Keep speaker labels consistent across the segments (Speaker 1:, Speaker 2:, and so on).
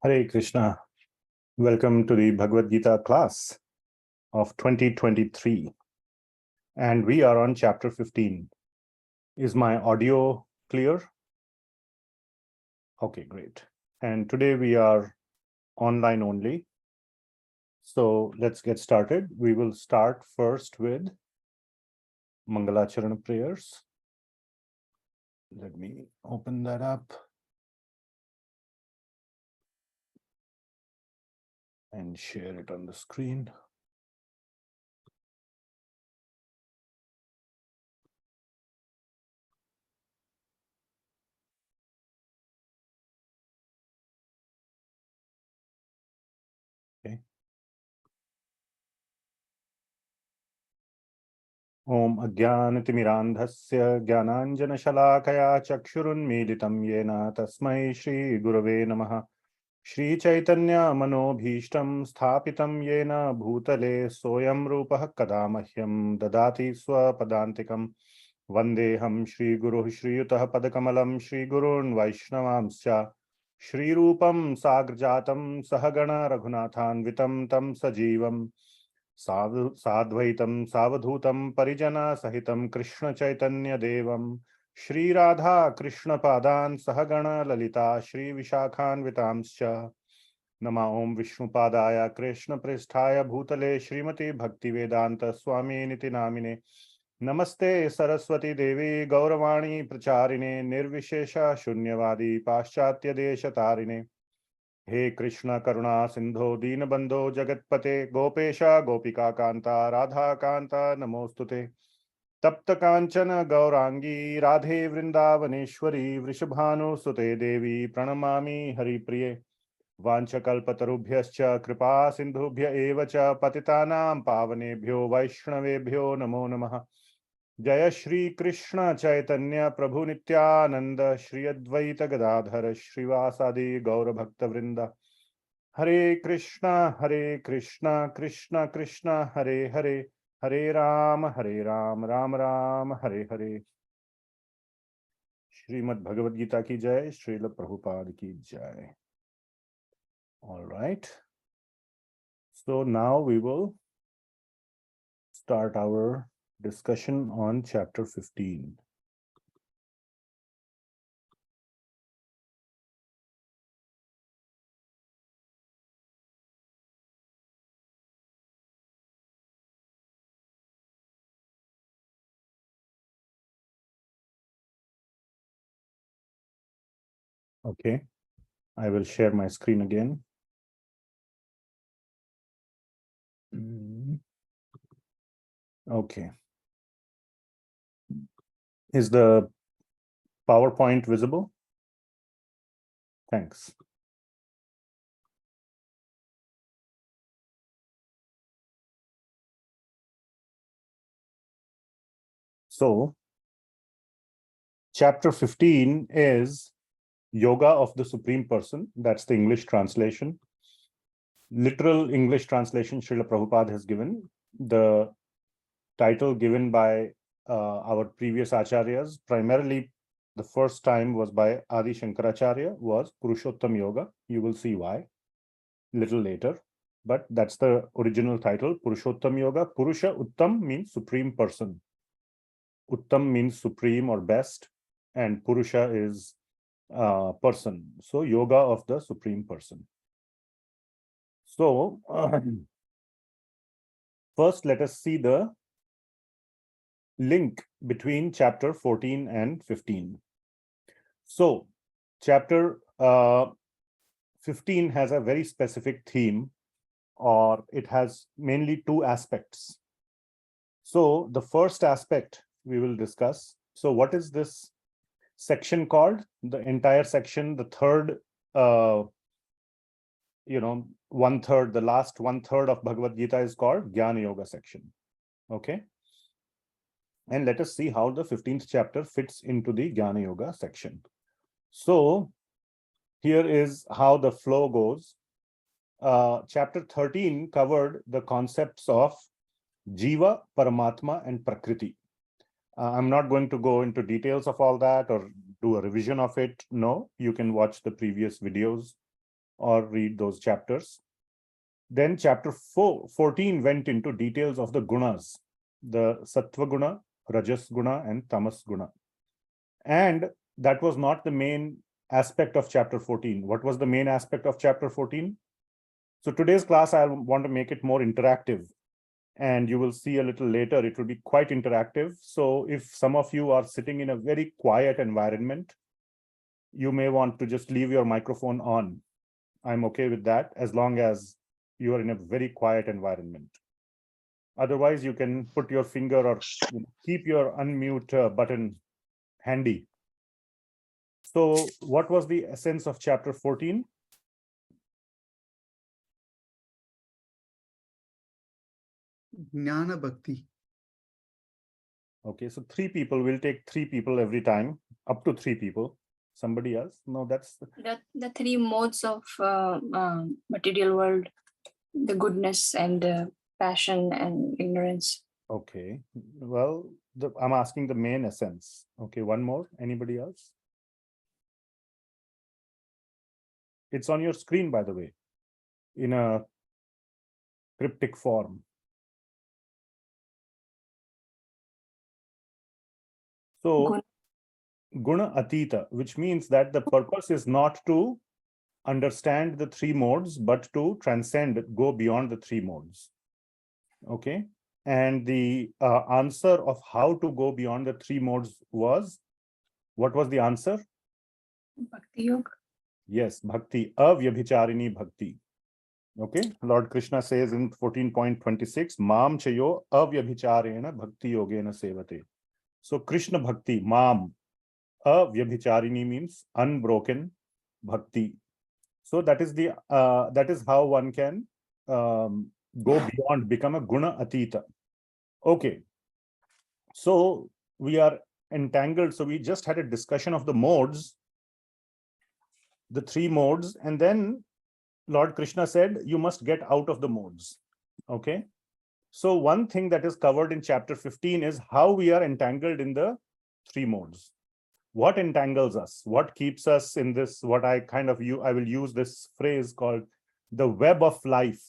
Speaker 1: Hare Krishna. Welcome to the Bhagavad Gita class of 2023. And we are on chapter 15. Is my audio clear? Okay, great. And today we are online only. So let's get started. We will start first with Mangalacharan prayers. Let me open that up and share it on the screen. Okay. Om Ajnanatimirandhasya Jnananjanashalakaya Chakshurunmilitam Yena Tasmai Shri Gurave Namaha Shri Chaitanya Manobhishtam Sthapitam Yena Bhutale Soyam Rupah Kadamahyam Dadati Swapadantikam Vandeham Shri Guru Shri Yutah Padakamalam Shri Gurun Vaishnavamscha Shri Rupam Sagrajatam Sahagana Raghunathanvitam Tam Sajivam साद्वैतं सावधूतं परिजना सहितं कृष्ण चैतन्य देवं श्री राधा कृष्ण पादान् सहगण ललिता श्री विशाखान्वितांश्च नमः ओम विष्णुपादाय कृष्ण पृष्ठाय भूतले श्रीमती भक्ति वेदांत स्वामी निति नामिने नमस्ते सरस्वती देवी गौरवाणी प्रचारिणे निर्विशेष शून्यवादी पाश्चात्य देश तारिणे हे कृष्ण करुणा सिंधो दीनबंधो जगत्पते गोपेश गोपिका कांता राधा कांता नमोस्तुते तप्त कांचन गौरांगी राधे वृंदावनेश्वरी वृषभानुसुते देवी प्रणमामि हरिप्रिये वाञ्छकल्पतरुभ्यश्च कृपा सिंधुभ्य एव च पतितानां पावनेभ्यो वैष्णवेभ्यो नमो नमः। जय श्री कृष्ण चैतन्य प्रभु नित्यानंद श्री अद्वैत गदाधर श्रीवासादि गौर भक्त वृंद हरे कृष्णा कृष्ण कृष्ण हरे हरे हरे राम राम राम हरे हरे। श्रीमद् भगवद गीता की जय, श्रील प्रभुपाद की जय। All right, so now we will start our discussion on chapter 15. Okay, I will share my screen again. Okay. Is the PowerPoint visible? Thanks. So, chapter 15 is Yoga of the Supreme Person. That's the English translation. Literal English translation Srila Prabhupada has given. The title given by our previous acharyas, primarily the first time was by Adi Shankaracharya, was Purushottam Yoga. You will see why a little later, but that's the original title, Purushottam Yoga. Purusha Uttam means supreme person. Uttam means supreme or best, and Purusha is person. So yoga of the supreme person. So first let us see the link between chapter 14 and 15. So chapter 15 has a very specific theme, or it has mainly two aspects. So the first aspect we will discuss. So what is this section called? The entire section, the third, one-third, the last one-third of Bhagavad Gita is called Jnana Yoga section. Okay. And let us see how the 15th chapter fits into the Jnana Yoga section. So here is how the flow goes. Chapter 13 covered the concepts of Jiva, Paramatma, and Prakriti. I'm not going to go into details of all that or do a revision of it. No, you can watch the previous videos or read those chapters. Then chapter 14 went into details of the gunas, the sattva guna, rajas guna, and tamas guna. And that was not the main aspect of chapter 14. What was the main aspect of chapter 14? So today's class, I want to make it more interactive. And you will see a little later, it will be quite interactive. So if some of you are sitting in a very quiet environment, you may want to just leave your microphone on. I'm okay with that, as long as you are in a very quiet environment. Otherwise, you can put your finger or keep your unmute button handy. So what was the essence of chapter 14?
Speaker 2: Jnana Bhakti.
Speaker 1: Okay, so 3 people, will take 3 people every time, up to 3 people. Somebody else? No, that's
Speaker 3: the 3 modes of material world, the goodness and passion and ignorance.
Speaker 1: okay. Well, I'm asking the main essence. Okay, one more. Anybody else? It's on your screen, by the way, in a cryptic form. So, guna atita, which means that the purpose is not to understand the 3 modes, but to transcend, go beyond the 3 modes. Okay. And the answer of how to go beyond the 3 modes was, what was the answer?
Speaker 3: Bhakti Yoga.
Speaker 1: Yes, bhakti, avyabhicharini bhakti. Okay, Lord Krishna says in 14.26, Mam chayo avyabhicharena bhakti yogena sevate. So Krishna bhakti, Mam, avyabhicharini means unbroken bhakti. So that is how one can go beyond, become a guna atita. Okay, so we are entangled. So we just had a discussion of the modes, the 3 modes, and then Lord Krishna said, you must get out of the modes. Okay. So one thing that is covered in chapter 15 is how we are entangled in the 3 modes. What entangles us? What keeps us in this, what I will use this phrase called the web of life,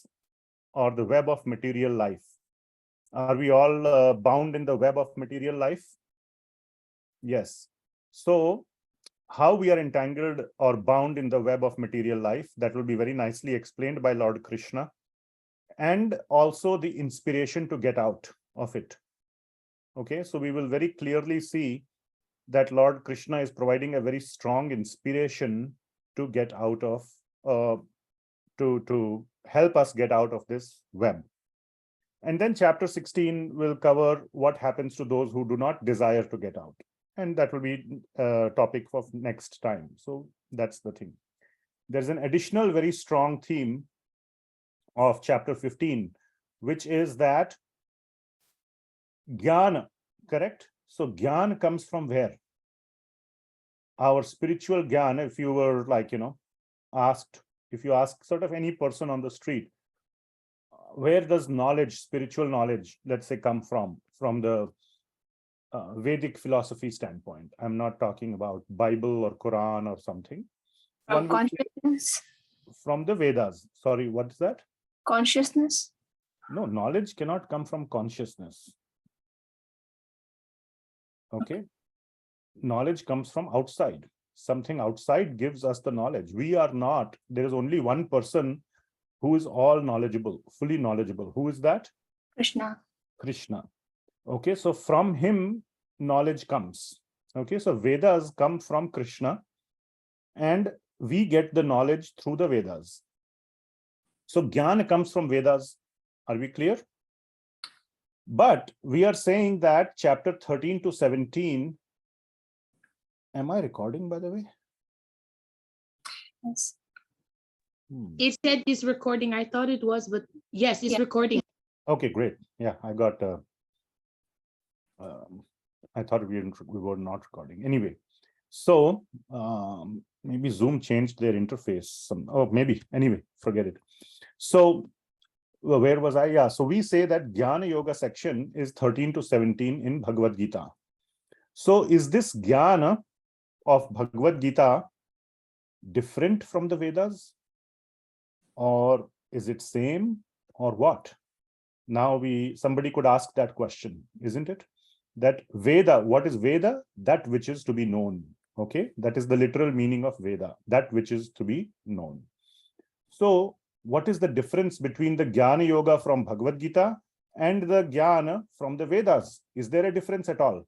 Speaker 1: or the web of material life. Are we all bound in the web of material life? Yes. So how we are entangled or bound in the web of material life, that will be very nicely explained by Lord Krishna, and also the inspiration to get out of it. Okay, so we will very clearly see that Lord Krishna is providing a very strong inspiration to get out of, to help us get out of this web. And then chapter 16 will cover what happens to those who do not desire to get out. And that will be a topic for next time. So that's the thing. There's an additional very strong theme of chapter 15, which is that jnana, correct? So jnana comes from where? Our spiritual jnana, if you were asked, if you ask sort of any person on the street, where does knowledge, spiritual knowledge, let's say, come from the Vedic philosophy standpoint? I'm not talking about Bible or Quran or something.
Speaker 3: From consciousness?
Speaker 1: From the Vedas. Sorry, what's that?
Speaker 3: Consciousness?
Speaker 1: No, knowledge cannot come from consciousness. Okay. Knowledge comes from outside. Something outside gives us the knowledge. We are not, there is only one person who is all knowledgeable, fully knowledgeable. Who is that?
Speaker 3: Krishna.
Speaker 1: Krishna. Okay, so from him, knowledge comes. Okay, so Vedas come from Krishna, and we get the knowledge through the Vedas. So jnana comes from Vedas. Are we clear? But we are saying that chapter 13 to 17, am I recording, by the way?
Speaker 3: Yes.
Speaker 4: It said it's recording. I thought it was, but yes, it's recording.
Speaker 1: Okay, great. Yeah, I got, I thought we were not recording. Anyway, so maybe Zoom changed their interface. Maybe. Anyway, forget it. So where was I? Yeah, so we say that Jnana Yoga section is 13 to 17 in Bhagavad Gita. So is this Jnana of Bhagavad Gita different from the Vedas? or is it same, or what? Now somebody could ask that question, isn't it? That Veda, what is Veda? That which is to be known. Okay, that is the literal meaning of Veda, that which is to be known. So what is the difference between the Jnana Yoga from Bhagavad Gita and the Jnana from the Vedas? Is there a difference at all?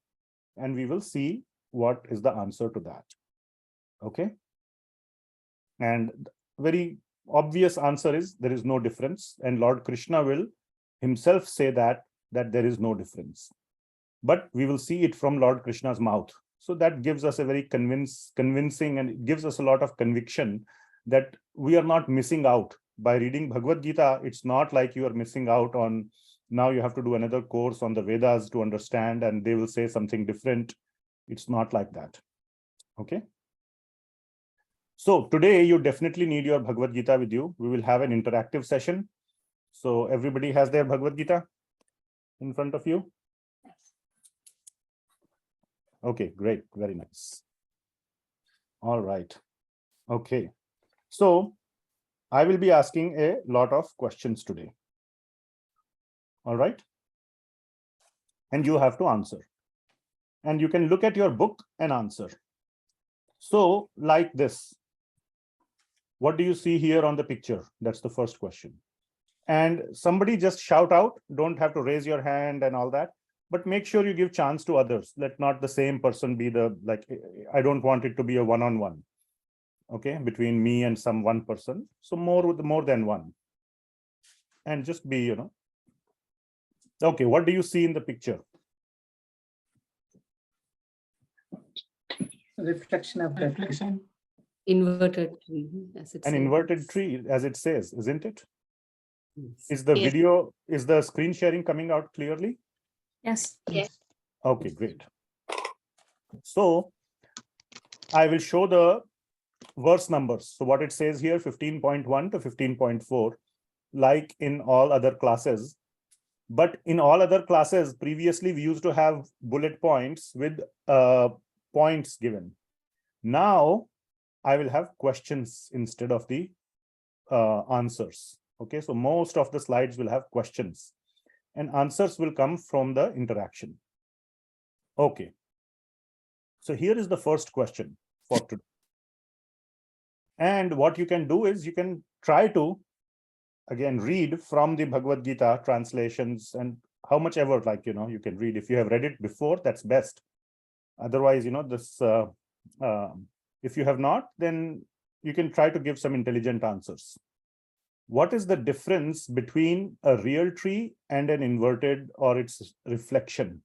Speaker 1: And we will see what is the answer to that. Okay. And very obvious answer is there is no difference. And Lord Krishna will himself say that there is no difference. But we will see it from Lord Krishna's mouth. So that gives us a very convincing, and it gives us a lot of conviction that we are not missing out. By reading Bhagavad Gita, it's not like you are missing out on, now you have to do another course on the Vedas to understand, and they will say something different. It's not like that. Okay. So today you definitely need your Bhagavad Gita with you. We will have an interactive session. So everybody has their Bhagavad Gita in front of you? Okay, great. Very nice. All right. Okay. So I will be asking a lot of questions today. All right. And you have to answer. And you can look at your book and answer. So like this. What do you see here on the picture? That's the first question. And somebody just shout out, don't have to raise your hand and all that, but make sure you give chance to others. Let not the same person be I don't want it to be a one-on-one, okay, between me and some one person. So more than one. And just be, okay, what do you see in the picture?
Speaker 2: Reflection of that.
Speaker 5: Reflection.
Speaker 6: Inverted tree, as it
Speaker 1: An
Speaker 6: says.
Speaker 1: inverted tree, as it says, isn't it?
Speaker 6: Yes.
Speaker 1: Is the
Speaker 4: Yes.
Speaker 1: video, is the screen sharing coming out clearly?
Speaker 3: Yes.
Speaker 4: Yes.
Speaker 1: Okay, great. So I will show the verse numbers. So what it says here, 15.1 to 15.4, like in all other classes. But in all other classes, previously we used to have bullet points with points given. Now I will have questions instead of the answers. Okay, so most of the slides will have questions, and answers will come from the interaction. Okay. So here is the first question for today. And what you can do is you can try to, again, read from the Bhagavad Gita translations, and how much ever, you can read. If you have read it before, that's best. Otherwise, if you have not, then you can try to give some intelligent answers. What is the difference between a real tree and an inverted or its reflection?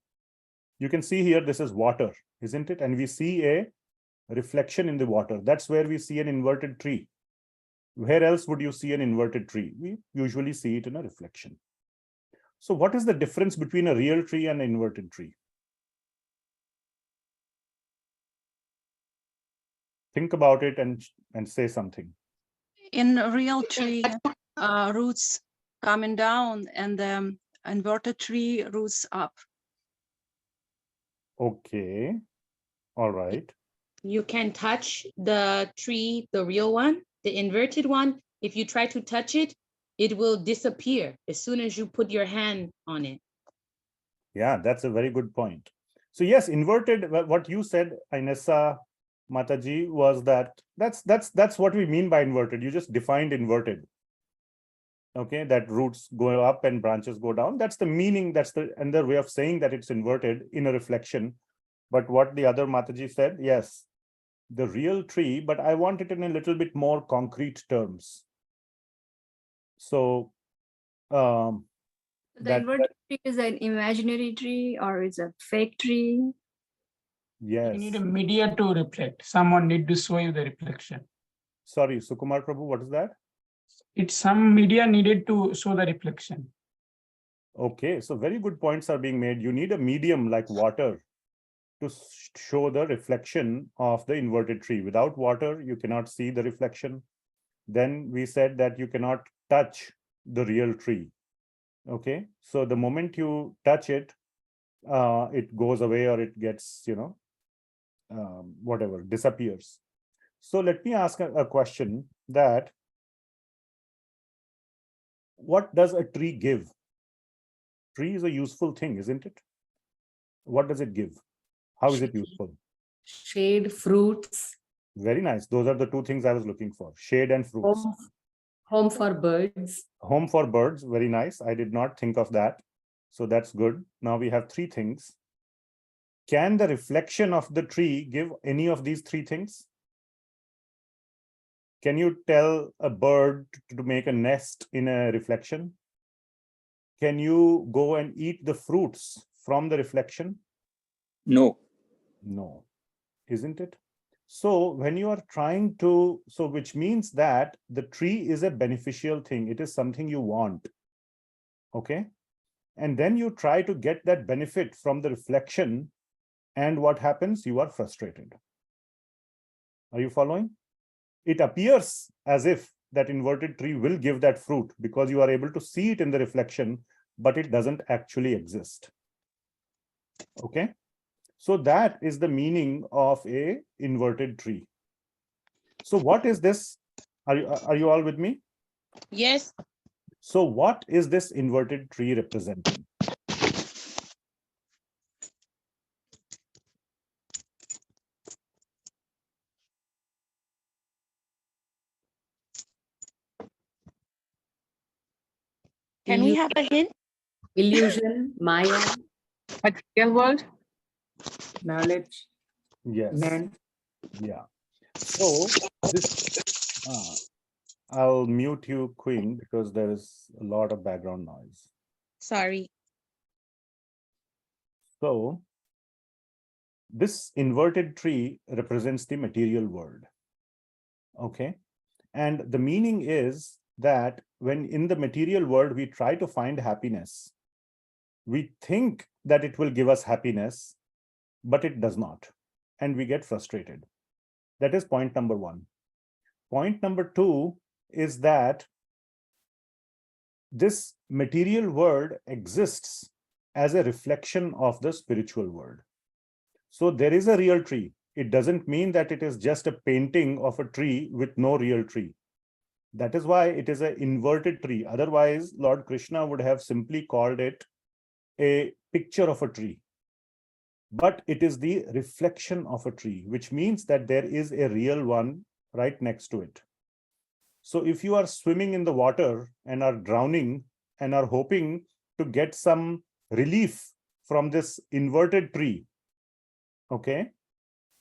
Speaker 1: You can see here, this is water, isn't it? And we see a reflection in the water. That's where we see an inverted tree. Where else would you see an inverted tree? We usually see it in a reflection. So what is the difference between a real tree and an inverted tree? Think about it and say something.
Speaker 5: In a real tree, roots coming down, and the inverted tree roots up.
Speaker 1: Okay. All right.
Speaker 4: You can touch the tree, the real one, the inverted one. If you try to touch it, it will disappear as soon as you put your hand on it.
Speaker 1: Yeah, that's a very good point. So yes, inverted, what you said, Inessa Mataji, was that's what we mean by inverted. You just defined inverted. Okay, that roots go up and branches go down. That's the meaning. That's the another way of saying that it's inverted in a reflection. But what the other Mataji said, yes, the real tree, but I want it in a little bit more concrete terms. So
Speaker 3: The
Speaker 1: that
Speaker 3: inverted tree is an imaginary tree, or is a fake tree?
Speaker 1: yes.
Speaker 2: You need a media to reflect. Someone need to show you the reflection.
Speaker 1: Sorry, Sukumar Prabhu, what is that?
Speaker 2: It's some media needed to show the reflection.
Speaker 1: Okay, so very good points are being made. You need a medium like water to show the reflection of the inverted tree. Without water, you cannot see the reflection. Then we said that you cannot touch the real tree. Okay, so the moment you touch it, it goes away, or it gets, whatever, disappears. So let me ask a question that what does a tree give? Tree is a useful thing, isn't it? What does it give? How is it useful?
Speaker 6: Shade, fruits,
Speaker 1: Very nice. Those are the two things I was looking for. Shade and fruits.
Speaker 6: home for birds.
Speaker 1: Home for birds. Very nice. I did not think of that. So that's good. Now we have three things. Can the reflection of the tree give any of these three things? Can you tell a bird to make a nest in a reflection? Can you go and eat the fruits from the reflection?
Speaker 7: No.
Speaker 1: No, isn't it? So when you are trying to, so which means that the tree is a beneficial thing. It is something you want. Okay. And then you try to get that benefit from the reflection. And what happens? You are frustrated. Are you following? It appears as if that inverted tree will give that fruit because you are able to see it in the reflection, but it doesn't actually exist. Okay. So that is the meaning of a inverted tree. So what is this? Are you all with me?
Speaker 4: Yes.
Speaker 1: So what is this inverted tree representing?
Speaker 4: Can we have a hint?
Speaker 6: Illusion, Maya.
Speaker 2: Material world, knowledge,
Speaker 1: Yes.
Speaker 2: man.
Speaker 1: Yeah. So this, I'll mute you, Queen, because there is a lot of background noise.
Speaker 4: Sorry.
Speaker 1: So this inverted tree represents the material world. Okay. And the meaning is that when in the material world, we try to find happiness, we think that it will give us happiness, but it does not. And we get frustrated. That is point number one. Point number two is that this material world exists as a reflection of the spiritual world. So there is a real tree. It doesn't mean that it is just a painting of a tree with no real tree. That is why it is an inverted tree. Otherwise, Lord Krishna would have simply called it a picture of a tree. But it is the reflection of a tree, which means that there is a real one right next to it. So if you are swimming in the water and are drowning and are hoping to get some relief from this inverted tree, okay,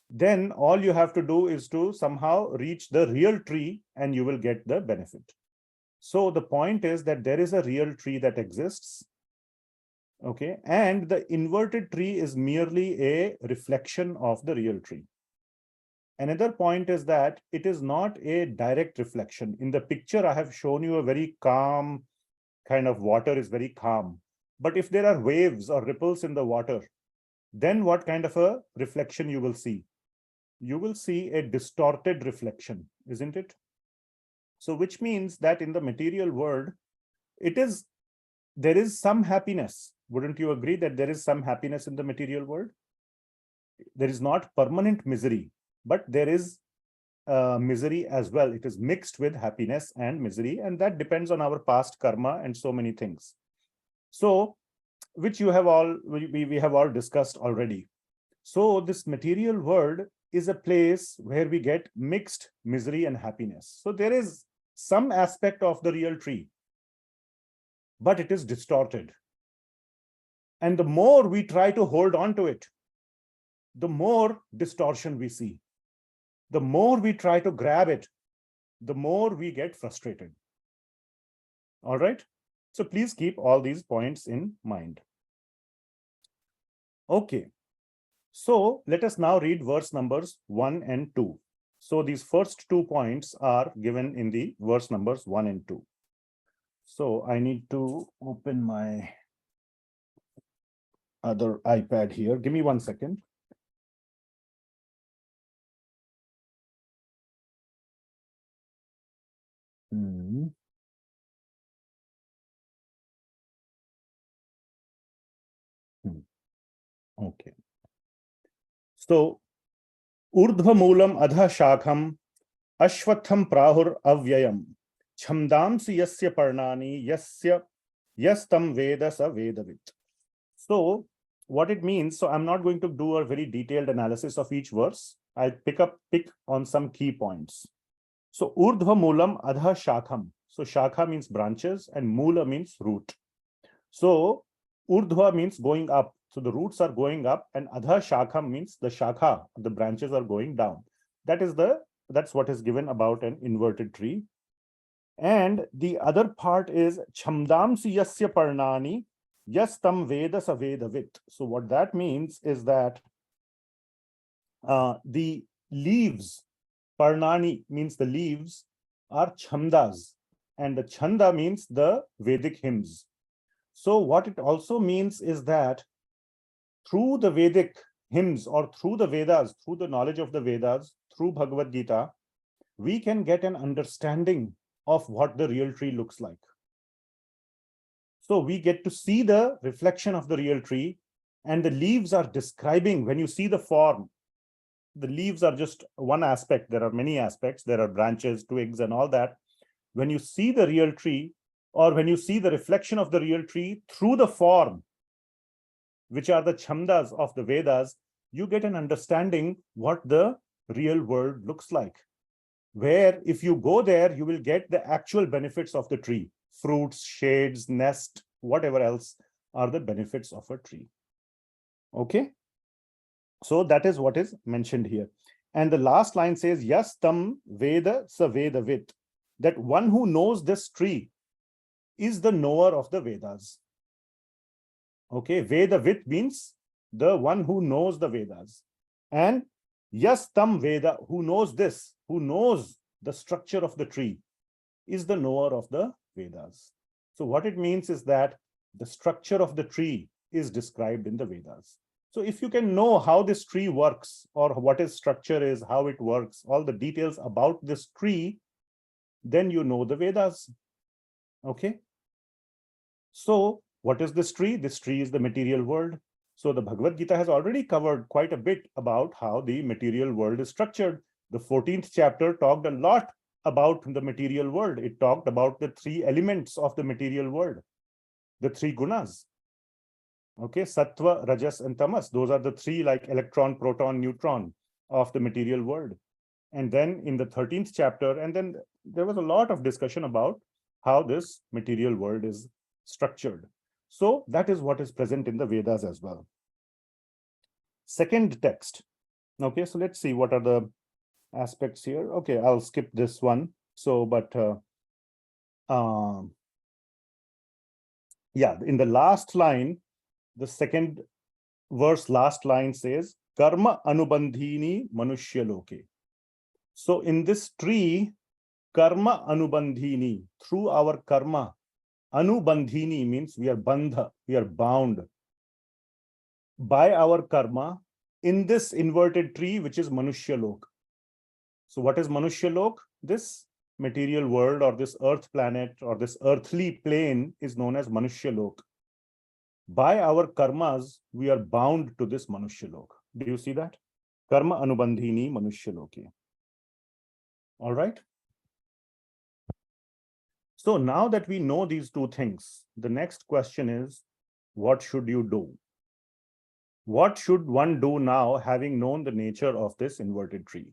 Speaker 1: then all you have to do is to somehow reach the real tree and you will get the benefit. So the point is that there is a real tree that exists. Okay, and the inverted tree is merely a reflection of the real tree. Another point is that it is not a direct reflection. In the picture, I have shown you a very calm kind of water is very calm. But if there are waves or ripples in the water, then what kind of a reflection you will see? You will see a distorted reflection, isn't it? So which means that in the material world, there is some happiness. Wouldn't you agree that there is some happiness in the material world? There is not permanent misery, but there is misery as well. It is mixed with happiness and misery, and that depends on our past karma and so many things. So, which we have all discussed already. So this material world is a place where we get mixed misery and happiness. So there is some aspect of the real tree, but it is distorted. And the more we try to hold on to it, the more distortion we see. The more we try to grab it, the more we get frustrated. All right. So please keep all these points in mind. Okay. So let us now read verse numbers 1 and 2. So these first 2 points are given in the verse numbers 1 and 2. So I need to open my other iPad here. Give me 1 second. Okay. So Urdhva Moolam Adha Shakham Ashwatham Prahur Avyayam Chamdamsi yasya parnani yastam veda sa vedavit. So what it means, so I'm not going to do a very detailed analysis of each verse. I'll pick on some key points. So urdhva moolam adha shakham. So shakha means branches and moola means root. So urdhva means going up. So the roots are going up, and adha shakham means the shakha, the branches are going down. That's what is given about an inverted tree. And the other part is chamdamsi yasya parnani yastam veda sa vedavit. So what that means is that the leaves, parnani means the leaves, are chhandas, and the chhanda means the Vedic hymns. So what it also means is that through the Vedic hymns, or through the Vedas, through the knowledge of the Vedas, through Bhagavad Gita, we can get an understanding of what the real tree looks like. So we get to see the reflection of the real tree, and the leaves are describing, when you see the form, the leaves are just one aspect. There are many aspects. There are branches, twigs, and all that. When you see the real tree, or when you see the reflection of the real tree through the form, which are the chhandas of the Vedas, you get an understanding what the real world looks like. Where if you go there, you will get the actual benefits of the tree, fruits, shades, nest, whatever else are the benefits of a tree. Okay. So that is what is mentioned here. And the last line says, Yas tam veda sa vedavit, that one who knows this tree is the knower of the Vedas. Okay, Vedavit means the one who knows the Vedas. And Yas tam veda, who knows this, who knows the structure of the tree, is the knower of the Vedas. So what it means is that the structure of the tree is described in the Vedas. So if you can know how this tree works, or what its structure is, how it works, all the details about this tree, then you know the Vedas. Okay. So what is this tree? This tree is the material world. So the Bhagavad Gita has already covered quite a bit about how the material world is structured. The 14th chapter talked a lot about the material world. It talked about the three elements of the material world, the three gunas. Okay, sattva, rajas, and tamas. Those are the three, like electron, proton, neutron of the material world. And then in the 13th chapter, and then there was a lot of discussion about how this material world is structured. So that is what is present in the Vedas as well. Second text. Okay, so let's see what are the aspects here. Okay, I'll skip this one. So, but yeah, in the last line, the second verse, last line says, Karma anubandhini manushya loke. So in this tree, karma anubandhini, through our karma, anubandhini means we are bandha, we are bound by our karma in this inverted tree, which is manushya lok. So what is manushya lok? This material world, or this earth planet, or this earthly plane is known as manushya lok. By our karmas, we are bound to this manushya lok. Do you see that? Karma anubandhini manushya loke. All right. So now that we know these two things, the next question is, what should you do? What should one do now, having known the nature of this inverted tree?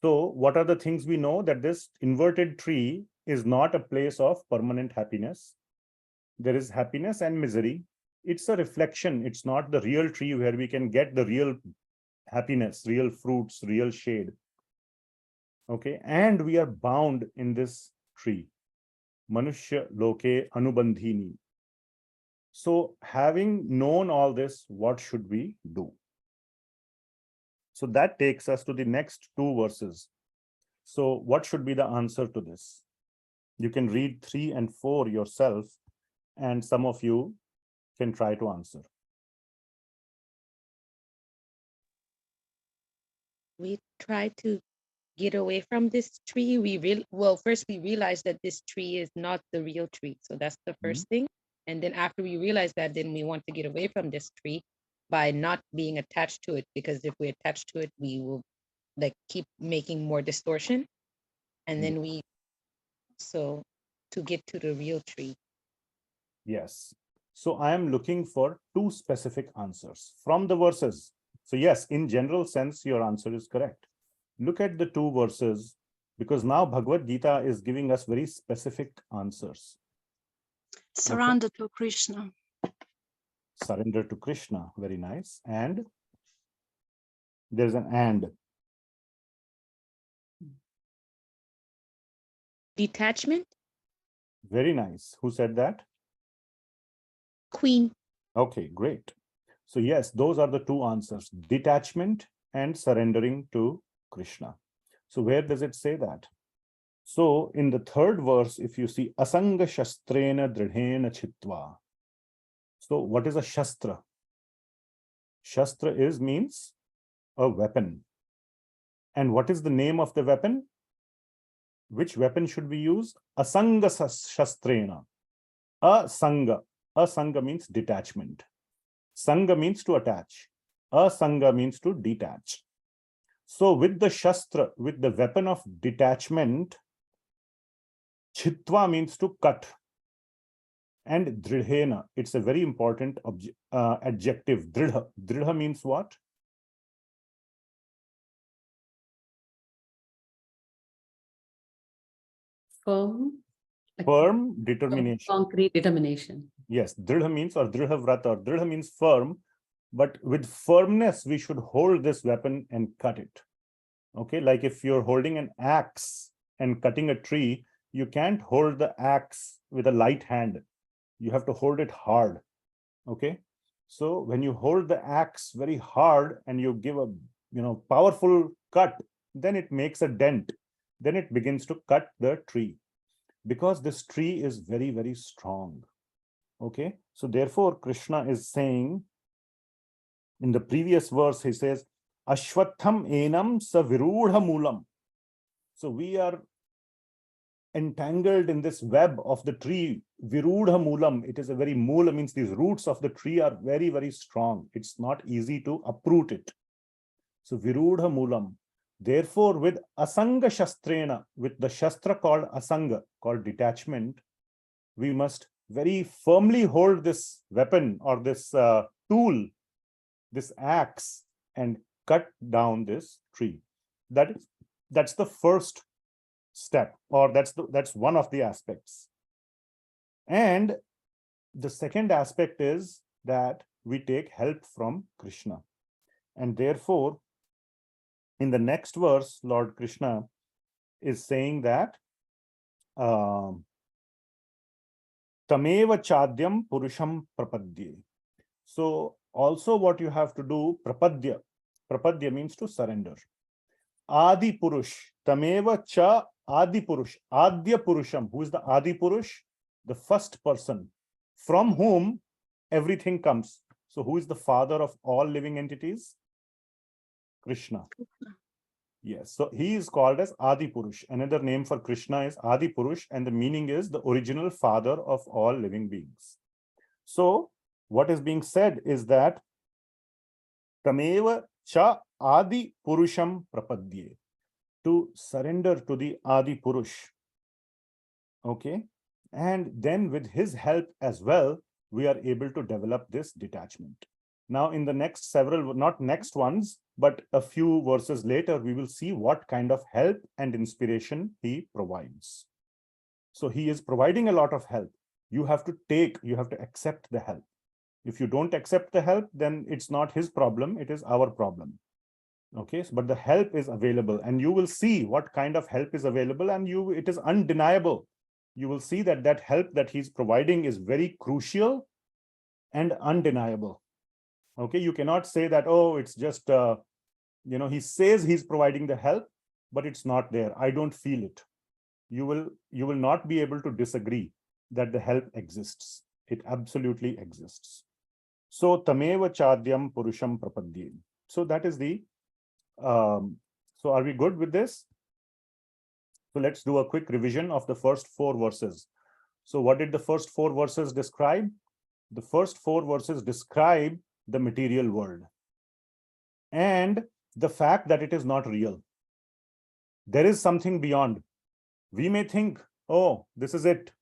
Speaker 1: So what are the things we know? That this inverted tree is not a place of permanent happiness. There is happiness and misery. It's a reflection. It's not the real tree where we can get the real happiness, real fruits, real shade. Okay, and we are bound in this tree. Manushya loke anubandhini. So having known all this, what should we do? So that takes us to the next two verses. So what should be the answer to this? You can read 3 and 4 yourself, and some of you can try to answer.
Speaker 4: We try to get away from this tree. First we realize that this tree is not the real tree. So that's the first thing. And then after we realize that, then we want to get away from this tree by not being attached to it, because if we attach to it, we will like keep making more distortion. And then we So to get to the real tree.
Speaker 1: Yes. So I am looking for two specific answers from the verses. So yes, in general sense, your answer is correct. Look at the two verses, because now Bhagavad Gita is giving us very specific answers.
Speaker 5: Surrender to Krishna.
Speaker 1: Surrender to Krishna. Very nice. And there's an and.
Speaker 4: Detachment,
Speaker 1: Very nice. Who said that?
Speaker 4: Queen.
Speaker 1: Okay, great. So yes, those are the two answers, detachment and surrendering to Krishna. So where does it say that? So in the third verse, if you see asanga shastrena dridhena chitva. So what is a shastra? Shastra means a weapon. And what is the name of the weapon? Which weapon should we use? Asanga shastrena. Asanga. Asanga means detachment. Sanga means to attach. Asanga means to detach. So with the shastra, with the weapon of detachment, chitva means to cut. And dridhena, it's a very important adjective. Dridha. Dridha means what?
Speaker 6: Firm. like
Speaker 1: Firm determination.
Speaker 6: Concrete determination.
Speaker 1: Yes, dridha means, or dridha vrata, or dridha means firm, but with firmness, we should hold this weapon and cut it. Okay, like if you're holding an axe and cutting a tree, you can't hold the axe with a light hand. You have to hold it hard. Okay, so when you hold the axe very hard and you give a powerful cut, then it makes a dent. Then it begins to cut the tree, because this tree is very, very strong. Okay, so therefore Krishna is saying in the previous verse, he says, Ashwatham enam sa virudha moolam. So we are entangled in this web of the tree, virudha moolam. It is a very moola, means these roots of the tree are very, very strong. It's not easy to uproot it. So virudha moolam. Therefore, with asanga shastrena, with the shastra called asanga, called detachment, we must very firmly hold this weapon or this tool, this axe, and cut down this tree. That's the first step, or that's one of the aspects. And the second aspect is that we take help from Krishna. And therefore, in the next verse, Lord Krishna is saying that Tameva chadyam purusham prapadye. So also what you have to do, prapadya. Prapadya means to surrender. Adi Purush. Tameva cha Adi Purush. Adya Purusham. Who is the Adi Purush? The first person from whom everything comes. So who is the father of all living entities? Krishna. Yes. So he is called as Adi Purush. Another name for Krishna is Adi Purush, and the meaning is the original father of all living beings. So what is being said is that Tameva cha Adi Purusham prapadye, to surrender to the Adi Purush. Okay, and then with his help as well, we are able to develop this detachment. Now in the next several, not next ones, but a few verses later, we will see what kind of help and inspiration he provides. So he is providing a lot of help. You have to accept the help. If you don't accept the help, then it's not his problem, it is our problem. Okay, but the help is available, and you will see what kind of help is available, and it is undeniable. You will see that that help that he's providing is very crucial and undeniable. Okay, you cannot say that, oh, it's just, he says he's providing the help, but it's not there. I don't feel it. You will not be able to disagree that the help exists. It absolutely exists. So tameva chadyam purusham prapadye. So that is the so are we good with this? So let's do a quick revision of the first 4 verses. So what did the first 4 verses describe? The first 4 verses describe the material world and the fact that it is not real. There is something beyond. We may think oh, this is it.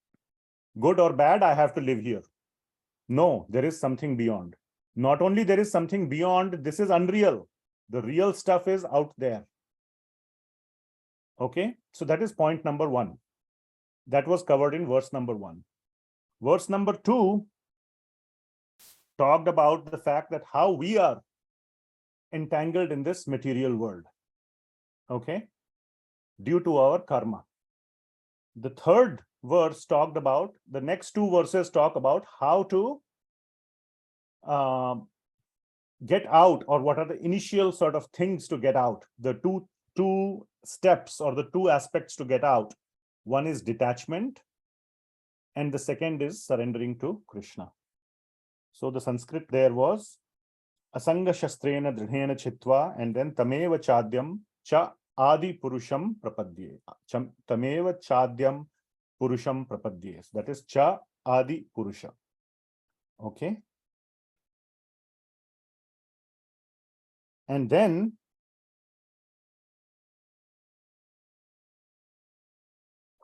Speaker 1: Good or bad, I have to live here. No, there is something beyond. Not only there is something beyond, this is unreal. The real stuff is out there. Okay, so that is point number 1. That was covered in verse number 1. Verse number 2 talked about the fact that how we are entangled in this material world. Okay, due to our karma. The third verse talked about, the next 2 verses talk about how to get out, or what are the initial sort of things to get out. The two steps or the 2 aspects to get out. One is detachment, and the second is surrendering to Krishna. So the Sanskrit there was asanga shastrena dridhena chitva, and then tameva chadyam cha adi purusham prapadye. Tameva chadyam purusham prapadye. That is cha adi purusha. Okay. And then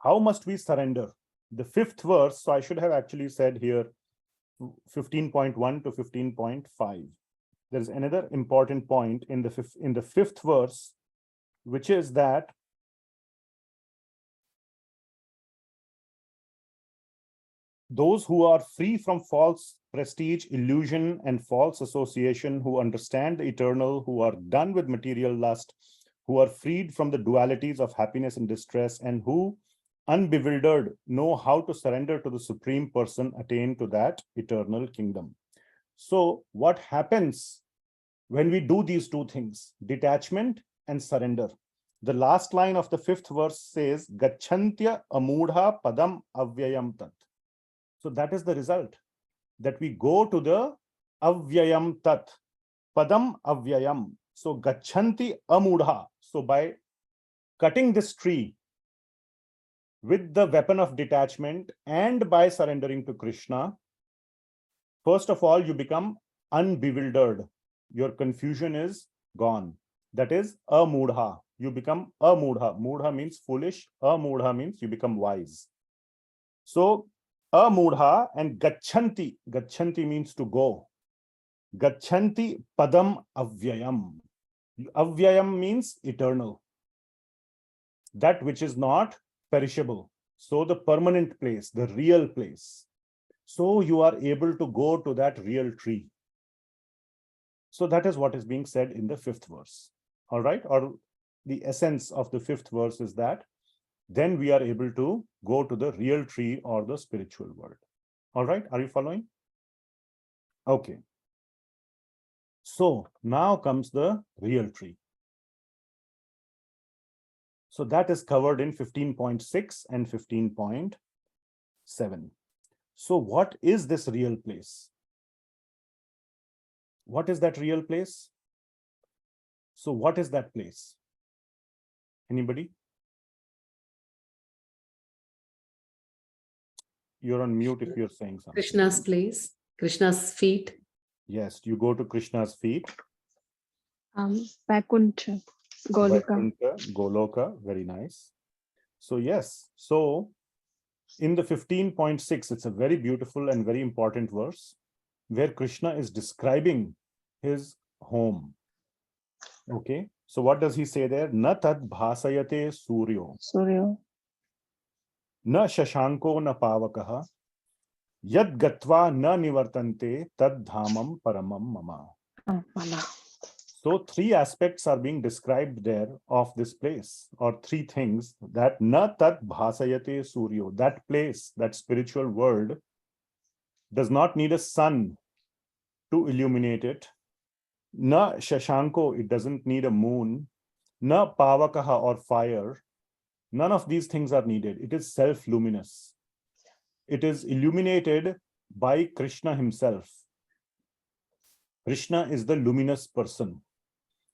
Speaker 1: how must we surrender? The 5th verse, so I should have actually said here 15.1 to 15.5. There is another important point in the 5th verse, which is that those who are free from false prestige, illusion, and false association, who understand the eternal, who are done with material lust, who are freed from the dualities of happiness and distress, and who, unbewildered, know how to surrender to the Supreme Person, attain to that eternal kingdom. So what happens when we do these 2 things, detachment and surrender? The last line of the 5th verse says, Gachantya amudha padam avyayam tat. So that is the result, that we go to the avyayam tat, padam avyayam. So gachanti amudha. So by cutting this tree with the weapon of detachment and by surrendering to Krishna, first of all, you become unbewildered. Your confusion is gone. That is amudha. You become amudha. Mudha means foolish. Amudha means you become wise. So amudha and gachanti. Gachanti means to go. Gachanti padam avyayam. Avyayam means eternal. That which is not perishable. So the permanent place, the real place. So you are able to go to that real tree. So that is what is being said in the 5th verse. All right. Or the essence of the 5th verse is that then we are able to go to the real tree or the spiritual world. All right. Are you following? Okay. So now comes the real tree. So that is covered in 15.6 and 15.7. So what is this real place? What is that real place? So what is that place? Anybody? You're on mute if you're saying something.
Speaker 6: Krishna's place, Krishna's feet.
Speaker 1: Yes, you go to Krishna's feet.
Speaker 3: Vaikuntha, Goloka.
Speaker 1: Vaikuntha, Goloka, very nice. So yes, so in the 15.6, it's a very beautiful and very important verse where Krishna is describing his home. Okay, so what does he say there? Na tad bhasayate suryo,
Speaker 3: Suryo.
Speaker 1: na shashanko na pavakaha, yad gatva na nivartante tad dhamam paramam mama.
Speaker 3: Mama.
Speaker 1: So 3 aspects are being described there of this place, or 3 things, that na tat bhasayate suryo, that place, that spiritual world does not need a sun to illuminate it. Na shashanko, it doesn't need a moon. Na pavakaha, or fire. None of these things are needed. It is self-luminous. It is illuminated by Krishna himself. Krishna is the luminous person,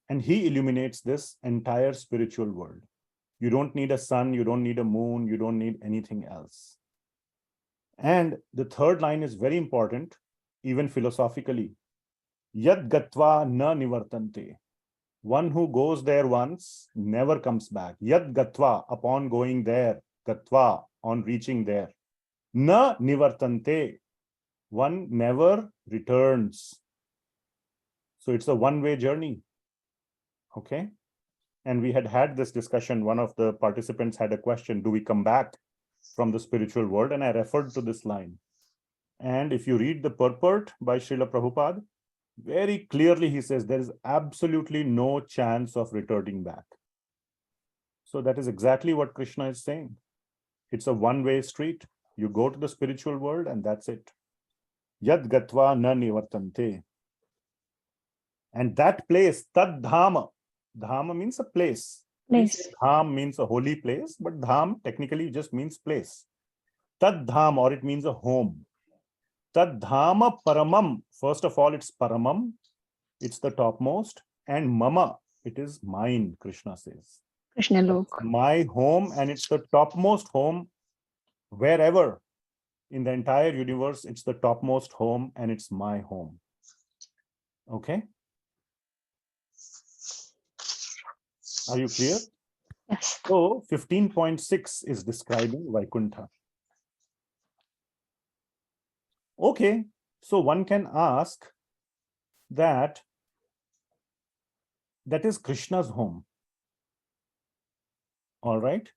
Speaker 1: and he illuminates this entire spiritual world. You don't need a sun, you don't need a moon, you don't need anything else. And the 3rd line is very important, even philosophically. Yad gatva na nivartante. One who goes there once never comes back. Yad gatva, upon going there, gatva, on reaching there. Na nivartante. One never returns. So it's a one-way journey. Okay. And we had this discussion. One of the participants had a question, do we come back from the spiritual world? And I referred to this line. And if you read the purport by Srila Prabhupada, very clearly he says there is absolutely no chance of returning back. So that is exactly what Krishna is saying. It's a one-way street. You go to the spiritual world and that's it. Yad gatva na nivartante. And that place, tad dhama. Dhama means a place. Dham means a holy place, but dham technically just means place. Tad dham, or it means a home. Tad dhama paramam. First of all, it's paramam. It's the topmost. And mama, it is mine, Krishna says.
Speaker 3: Krishna Lok.
Speaker 1: My home, and it's the topmost home wherever in the entire universe. It's the topmost home and it's my home. Okay. Are you clear?
Speaker 3: Yes.
Speaker 1: So 15.6 is describing Vaikuntha. Okay, so one can ask that is Krishna's home. All right.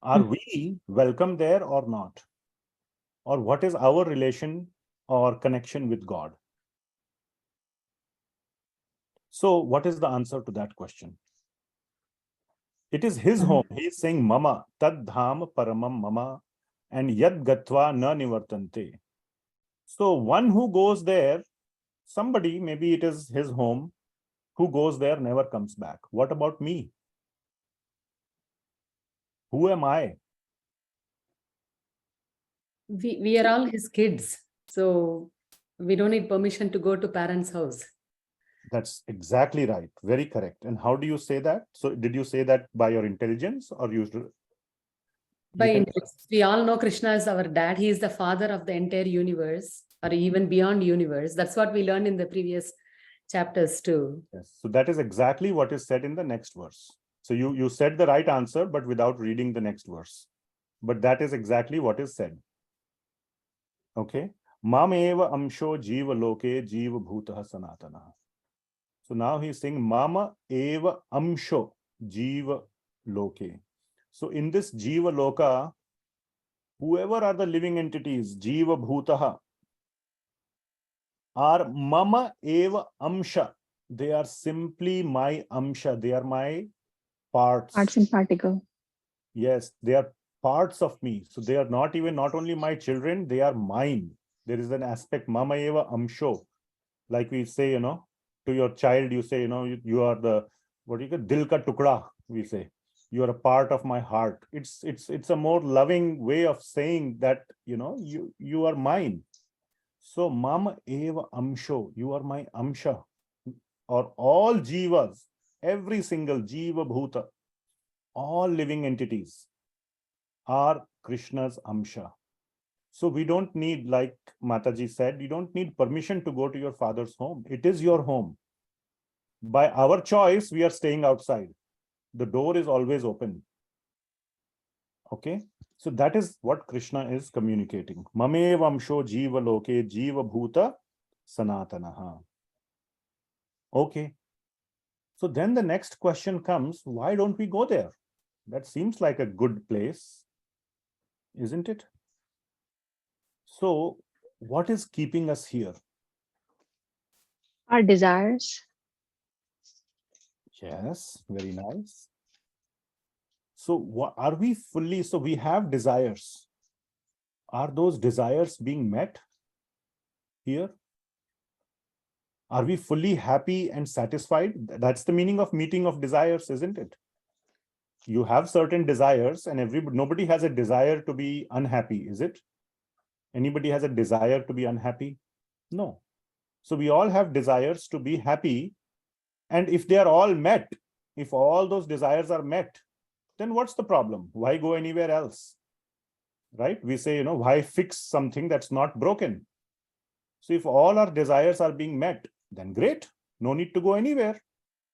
Speaker 1: Are we welcome there or not? Or what is our relation or connection with God? So what is the answer to that question? It is his home. He is saying mama, tad dham paramam mama, and yad gatva na nivartante. So one who goes there, somebody, maybe it is his home, who goes there never comes back. What about me? Who am I?
Speaker 6: We are all his kids. So we don't need permission to go to parents' house.
Speaker 1: That's exactly right. Very correct. And how do you say that? So did you say that by your intelligence, or you
Speaker 6: We all know Krishna is our dad. He is the father of the entire universe, or even beyond universe. That's what we learned in the previous chapters too.
Speaker 1: Yes. So that is exactly what is said in the next verse. So you said the right answer, but without reading the next verse. But that is exactly what is said. Okay. Mameva amsho jiva loke jiva bhutah sanatana. So now he's saying Mama eva amsho jiva loke. So in this jiva loka, whoever are the living entities, jiva bhutaha, are mama eva amsha. They are simply my amsha. They are my parts.
Speaker 3: Parts and particle.
Speaker 1: Yes, they are parts of me. So they are not only my children, they are mine. There is an aspect, mama eva amsho. Like we say, to your child, you say, you are the, what do you call, dil ka tukda, we say. You are a part of my heart. It's a more loving way of saying that, you are mine. So mama eva amsho, you are my amsha. Or all jivas, every single jiva bhuta, all living entities are Krishna's amsha. So we don't need, like Mataji said, you don't need permission to go to your father's home. It is your home. By our choice, we are staying outside. The door is always open. Okay. So that is what Krishna is communicating. Mame vamsho jiva loke jiva bhuta sanatanaha. Okay. So then the next question comes, why don't we go there? That seems like a good place, isn't it? So what is keeping us here?
Speaker 3: Our desires.
Speaker 1: Yes, very nice. So what are we fully, so we have desires. Are those desires being met here? Are we fully happy and satisfied? That's the meaning of meeting of desires, isn't it? You have certain desires, and nobody has a desire to be unhappy, is it? Anybody has a desire to be unhappy? No. So we all have desires to be happy. And if they are all met, if all those desires are met, then what's the problem? Why go anywhere else? Right? We say, why fix something that's not broken? So if all our desires are being met, then great. No need to go anywhere.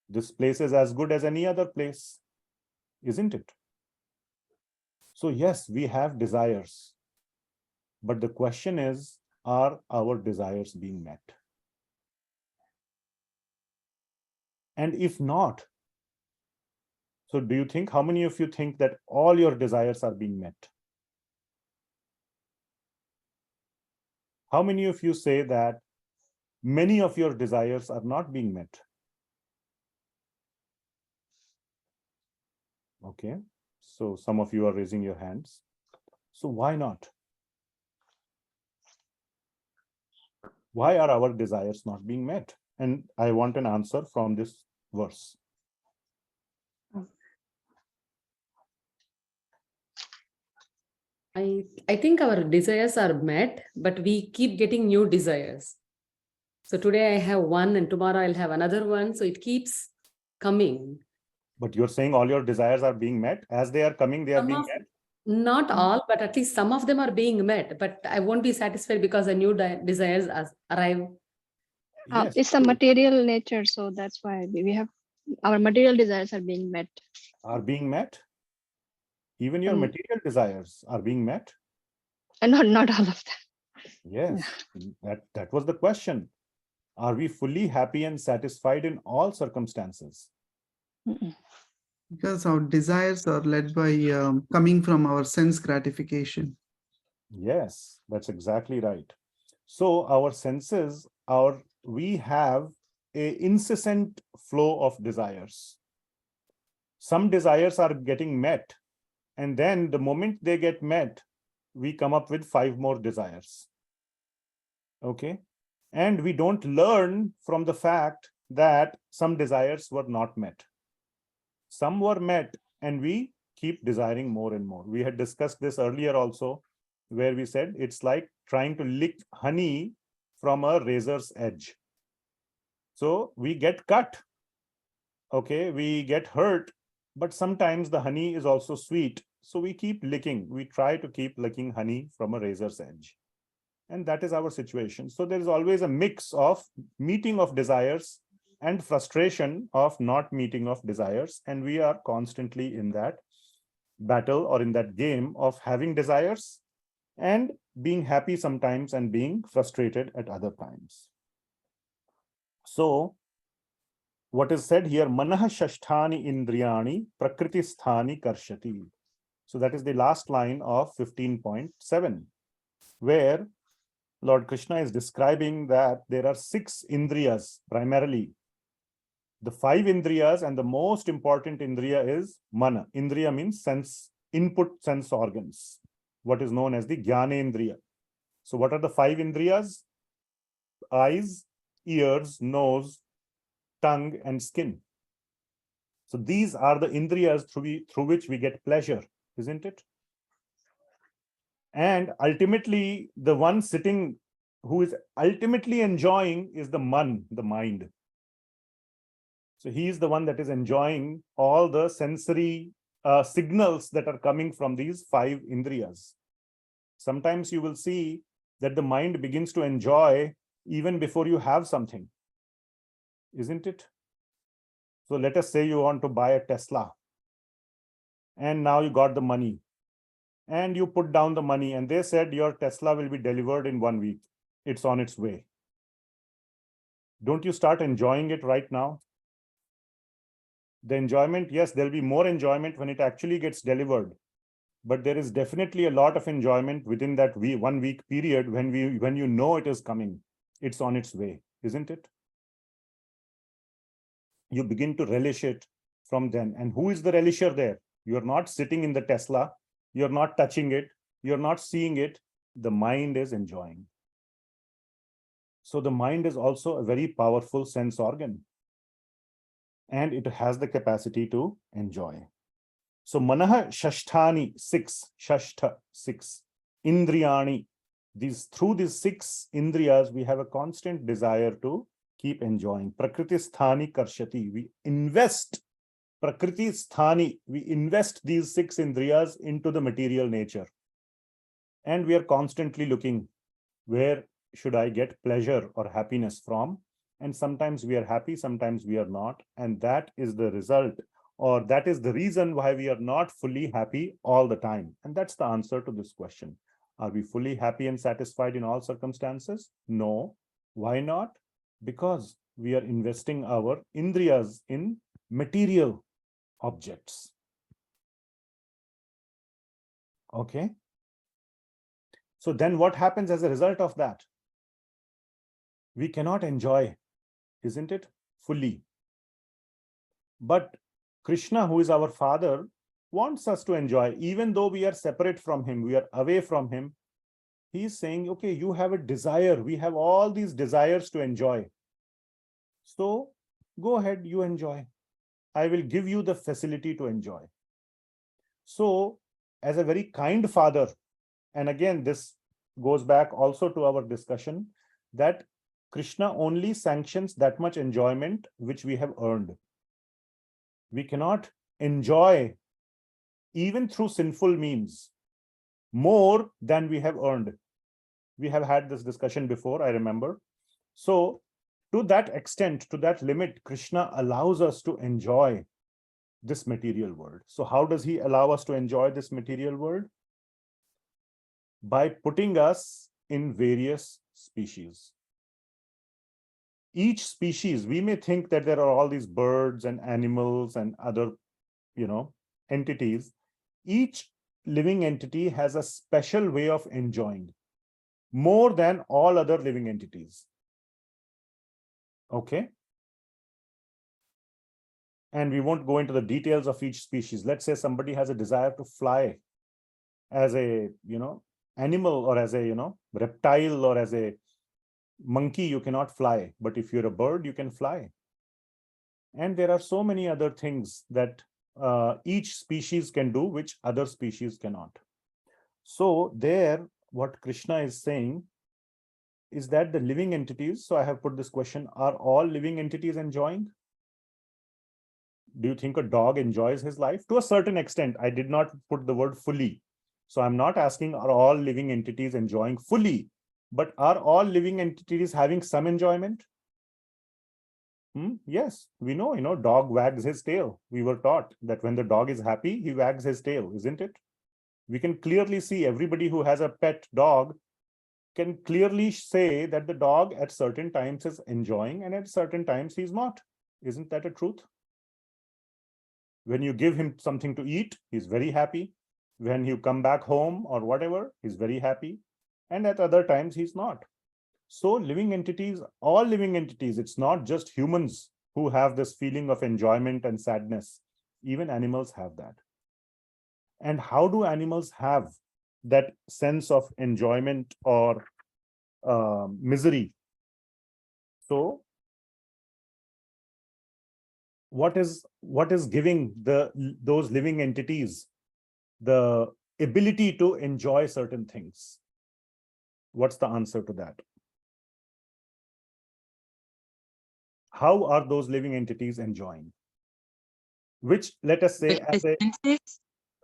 Speaker 1: This place is as good as any other place, isn't it? So yes, we have desires. But the question is, are our desires being met? And if not, so do you think, how many of you think that all your desires are being met? How many of you say that many of your desires are not being met? Okay, so some of you are raising your hands. So why not? Why are our desires not being met? And I want an answer from this verse.
Speaker 6: I think our desires are met, but we keep getting new desires. So today I have one and tomorrow I'll have another one. So it keeps coming.
Speaker 1: But you're saying all your desires are being met. As they are coming, they are being met.
Speaker 6: Not all, but at least some of them are being met. But I won't be satisfied because a new desires arrive.
Speaker 1: Yes.
Speaker 3: It's a material nature, so that's why we have our material desires are being met.
Speaker 1: Are being met. Even your material desires are being met.
Speaker 3: And not all of them.
Speaker 1: Yes, that was the question. Are we fully happy and satisfied in all circumstances?
Speaker 7: Because our desires are led by coming from our sense gratification.
Speaker 1: Yes, that's exactly right. So our senses, we have an incessant flow of desires. Some desires are getting met, and then the moment they get met, we come up with 5 more desires. Okay, and we don't learn from the fact that some desires were not met. Some were met, and we keep desiring more and more. We had discussed this earlier also, where we said it's like trying to lick honey from a razor's edge. So we get cut, okay, we get hurt, but sometimes the honey is also sweet. So we keep licking, we try to keep licking honey from a razor's edge. And that is our situation. So there is always a mix of meeting of desires and frustration of not meeting of desires. And we are constantly in that battle or in that game of having desires and being happy sometimes and being frustrated at other times. So what is said here, Manaha Shasthani Indriyani Prakriti Sthani Karshati. So that is the last line of 15.7, where Lord Krishna is describing that there are 6 indriyas primarily. The 5 indriyas, and the most important indriya is mana. Indriya means sense, input sense organs, what is known as the jnanendriya. So what are the 5 indriyas? Eyes, ears, nose, tongue, and skin. So these are the indriyas through which we get pleasure, isn't it? And ultimately, the one sitting who is ultimately enjoying is the man, the mind. So he is the one that is enjoying all the sensory signals that are coming from these 5 indriyas. Sometimes you will see that the mind begins to enjoy even before you have something, isn't it? So let us say you want to buy a Tesla, and now you got the money, and you put down the money, and they said your Tesla will be delivered in 1 week. It's on its way. Don't you start enjoying it right now? The enjoyment, yes, there'll be more enjoyment when it actually gets delivered. But there is definitely a lot of enjoyment within that 1 week period when you know it is coming. It's on its way, isn't it? You begin to relish it from then. And who is the relisher there? You're not sitting in the Tesla. You're not touching it. You're not seeing it. The mind is enjoying. So the mind is also a very powerful sense organ, and it has the capacity to enjoy. So Manaha Shasthani, 6, Shashtha, 6, Indriyani, through these 6 indriyas, we have a constant desire to keep enjoying. Prakriti Sthani Karshati, we invest Prakriti Sthani, we invest these 6 indriyas into the material nature. And we are constantly looking, where should I get pleasure or happiness from? And sometimes we are happy, sometimes we are not. And that is the result or that is the reason why we are not fully happy all the time? And that's the answer to this question. Are we fully happy and satisfied in all circumstances? No. Why not? Because we are investing our indriyas in material objects. Okay. So then what happens as a result of that? We cannot enjoy, isn't it, fully? But Krishna, who is our father, wants us to enjoy, even though we are separate from him, we are away from him. He is saying, okay, you have a desire. We have all these desires to enjoy. So go ahead, you enjoy. I will give you the facility to enjoy. So as a very kind father, and again, this goes back also to our discussion that Krishna only sanctions that much enjoyment which we have earned. We cannot enjoy, even through sinful means, more than we have earned. We have had this discussion before, I remember. So to that extent, to that limit, Krishna allows us to enjoy this material world. So how does he allow us to enjoy this material world? By putting us in various species. Each species, we may think that there are all these birds and animals and other, entities. Each living entity has a special way of enjoying, more than all other living entities. Okay. And we won't go into the details of each species. Let's say somebody has a desire to fly as a, animal, or as a, reptile, or as a monkey, you cannot fly. But if you're a bird, you can fly. And there are so many other things that each species can do, which other species cannot. So there, what Krishna is saying is that the living entities, so I have put this question, are all living entities enjoying? Do you think a dog enjoys his life? To a certain extent. I did not put the word fully. So I'm not asking, are all living entities enjoying fully? But are all living entities having some enjoyment? Yes, we know, dog wags his tail. We were taught that when the dog is happy, he wags his tail, isn't it? We can clearly see, everybody who has a pet dog can clearly say that the dog at certain times is enjoying and at certain times he's not. Isn't that a truth? When you give him something to eat, he's very happy. When you come back home or whatever, he's very happy. And at other times, he's not. So living entities, all living entities, it's not just humans who have this feeling of enjoyment and sadness. Even animals have that. And how do animals have that sense of enjoyment or misery? So what is giving those living entities the ability to enjoy certain things? What's the answer to that? How are those living entities enjoying? Which, let us say,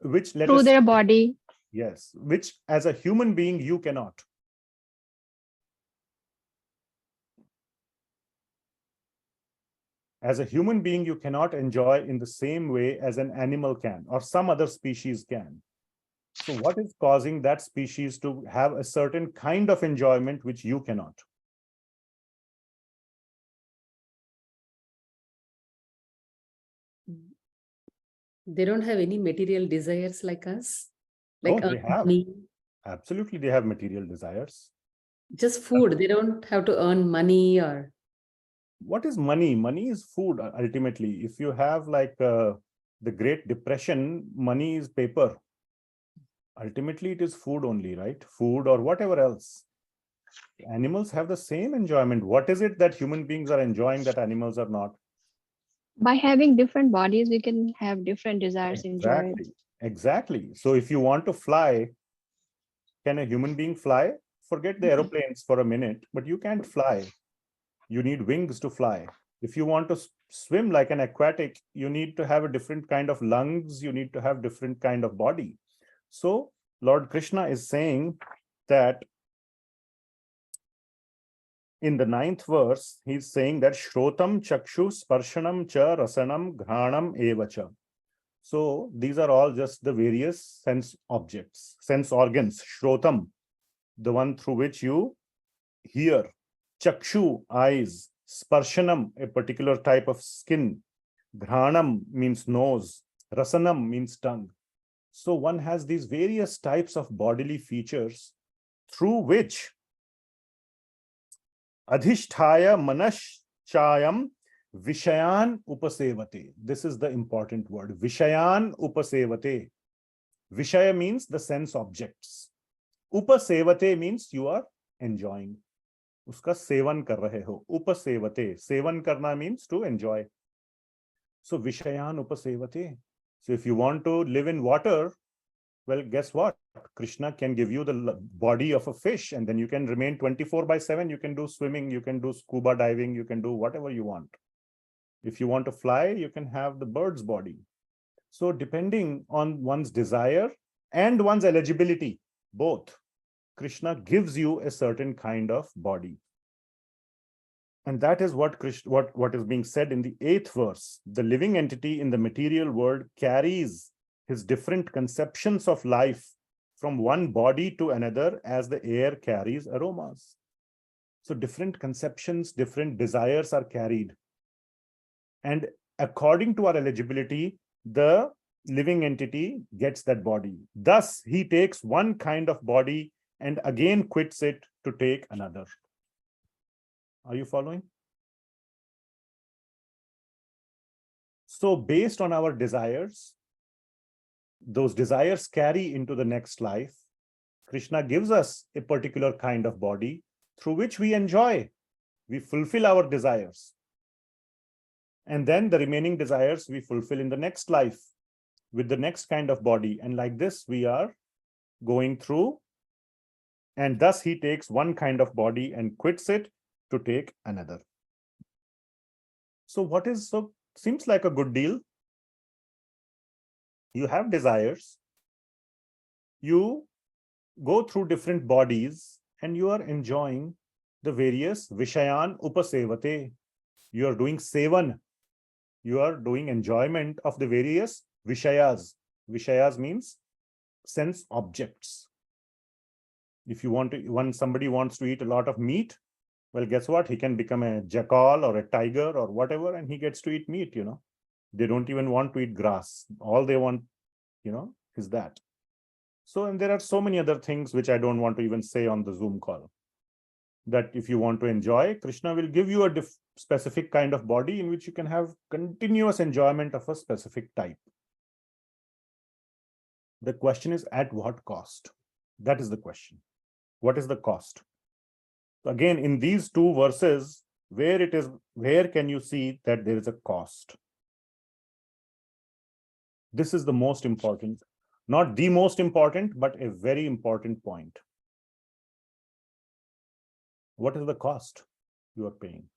Speaker 8: through their body.
Speaker 1: Yes, which as a human being you cannot. As a human being, you cannot enjoy in the same way as an animal can, or some other species can. So what is causing that species to have a certain kind of enjoyment which you cannot?
Speaker 6: They don't have any material desires like us? Like
Speaker 1: Oh, they have.
Speaker 6: money?
Speaker 1: Absolutely, they have material desires.
Speaker 6: Just food. They don't have to earn money or...
Speaker 1: What is money? Money is food, ultimately. If you have like the Great Depression, money is paper. Ultimately, it is food only, right? Food or whatever else. Animals have the same enjoyment. What is it that human beings are enjoying that animals are not?
Speaker 8: By having different bodies, we can have different desires enjoyed.
Speaker 1: Exactly. So if you want to fly, can a human being fly? Forget the aeroplanes for a minute, but you can't fly. You need wings to fly. If you want to swim like an aquatic, you need to have a different kind of lungs. You need to have different kind of body. So Lord Krishna is saying that in the 9th verse, he's saying that Shrotam Chakshu Sparshanam Cha Rasanam Ghanam Evacha. So these are all just the various sense objects, sense organs. Shrotam, the one through which you hear. Chakshu, eyes. Sparshanam, a particular type of skin. Ghranam means nose. Rasanam means tongue. So one has these various types of bodily features through which adhishthaya manashchayam vishayan upasevate. This is the important word. Vishayan upasevate. Vishaya means the sense objects. Upasevate means you are enjoying. Uska sevan kar rahe ho. Upasevate. Sevan karna means to enjoy. So vishayan upasevate. So if you want to live in water, well, guess what? Krishna can give you the body of a fish, and then you can remain 24/7. You can do swimming, you can do scuba diving, you can do whatever you want. If you want to fly, you can have the bird's body. So depending on one's desire and one's eligibility, both, Krishna gives you a certain kind of body. And that is what is being said in the 8th verse. The living entity in the material world carries his different conceptions of life from one body to another as the air carries aromas. So different conceptions, different desires are carried. And according to our eligibility, the living entity gets that body. Thus, he takes one kind of body and again quits it to take another. Are you following? So based on our desires, those desires carry into the next life. Krishna gives us a particular kind of body through which we enjoy. We fulfill our desires. And then the remaining desires we fulfill in the next life with the next kind of body. And like this, we are going through. And thus he takes one kind of body and quits it to take another. So seems like a good deal. You have desires. You go through different bodies and you are enjoying the various Vishayan Upasevate. You are doing Sevan. You are doing enjoyment of the various Vishayas. Vishayas means sense objects. If you want to, when somebody wants to eat a lot of meat, well, guess what? He can become a jackal or a tiger or whatever, and he gets to eat meat, They don't even want to eat grass. All they want, is that. So, and there are so many other things which I don't want to even say on the Zoom call. That if you want to enjoy, Krishna will give you a specific kind of body in which you can have continuous enjoyment of a specific type. The question is, at what cost? That is the question. What is the cost? Again, in these two verses, where can you see that there is a cost? This is the most important, not the most important, but a very important point. What is the cost you are paying?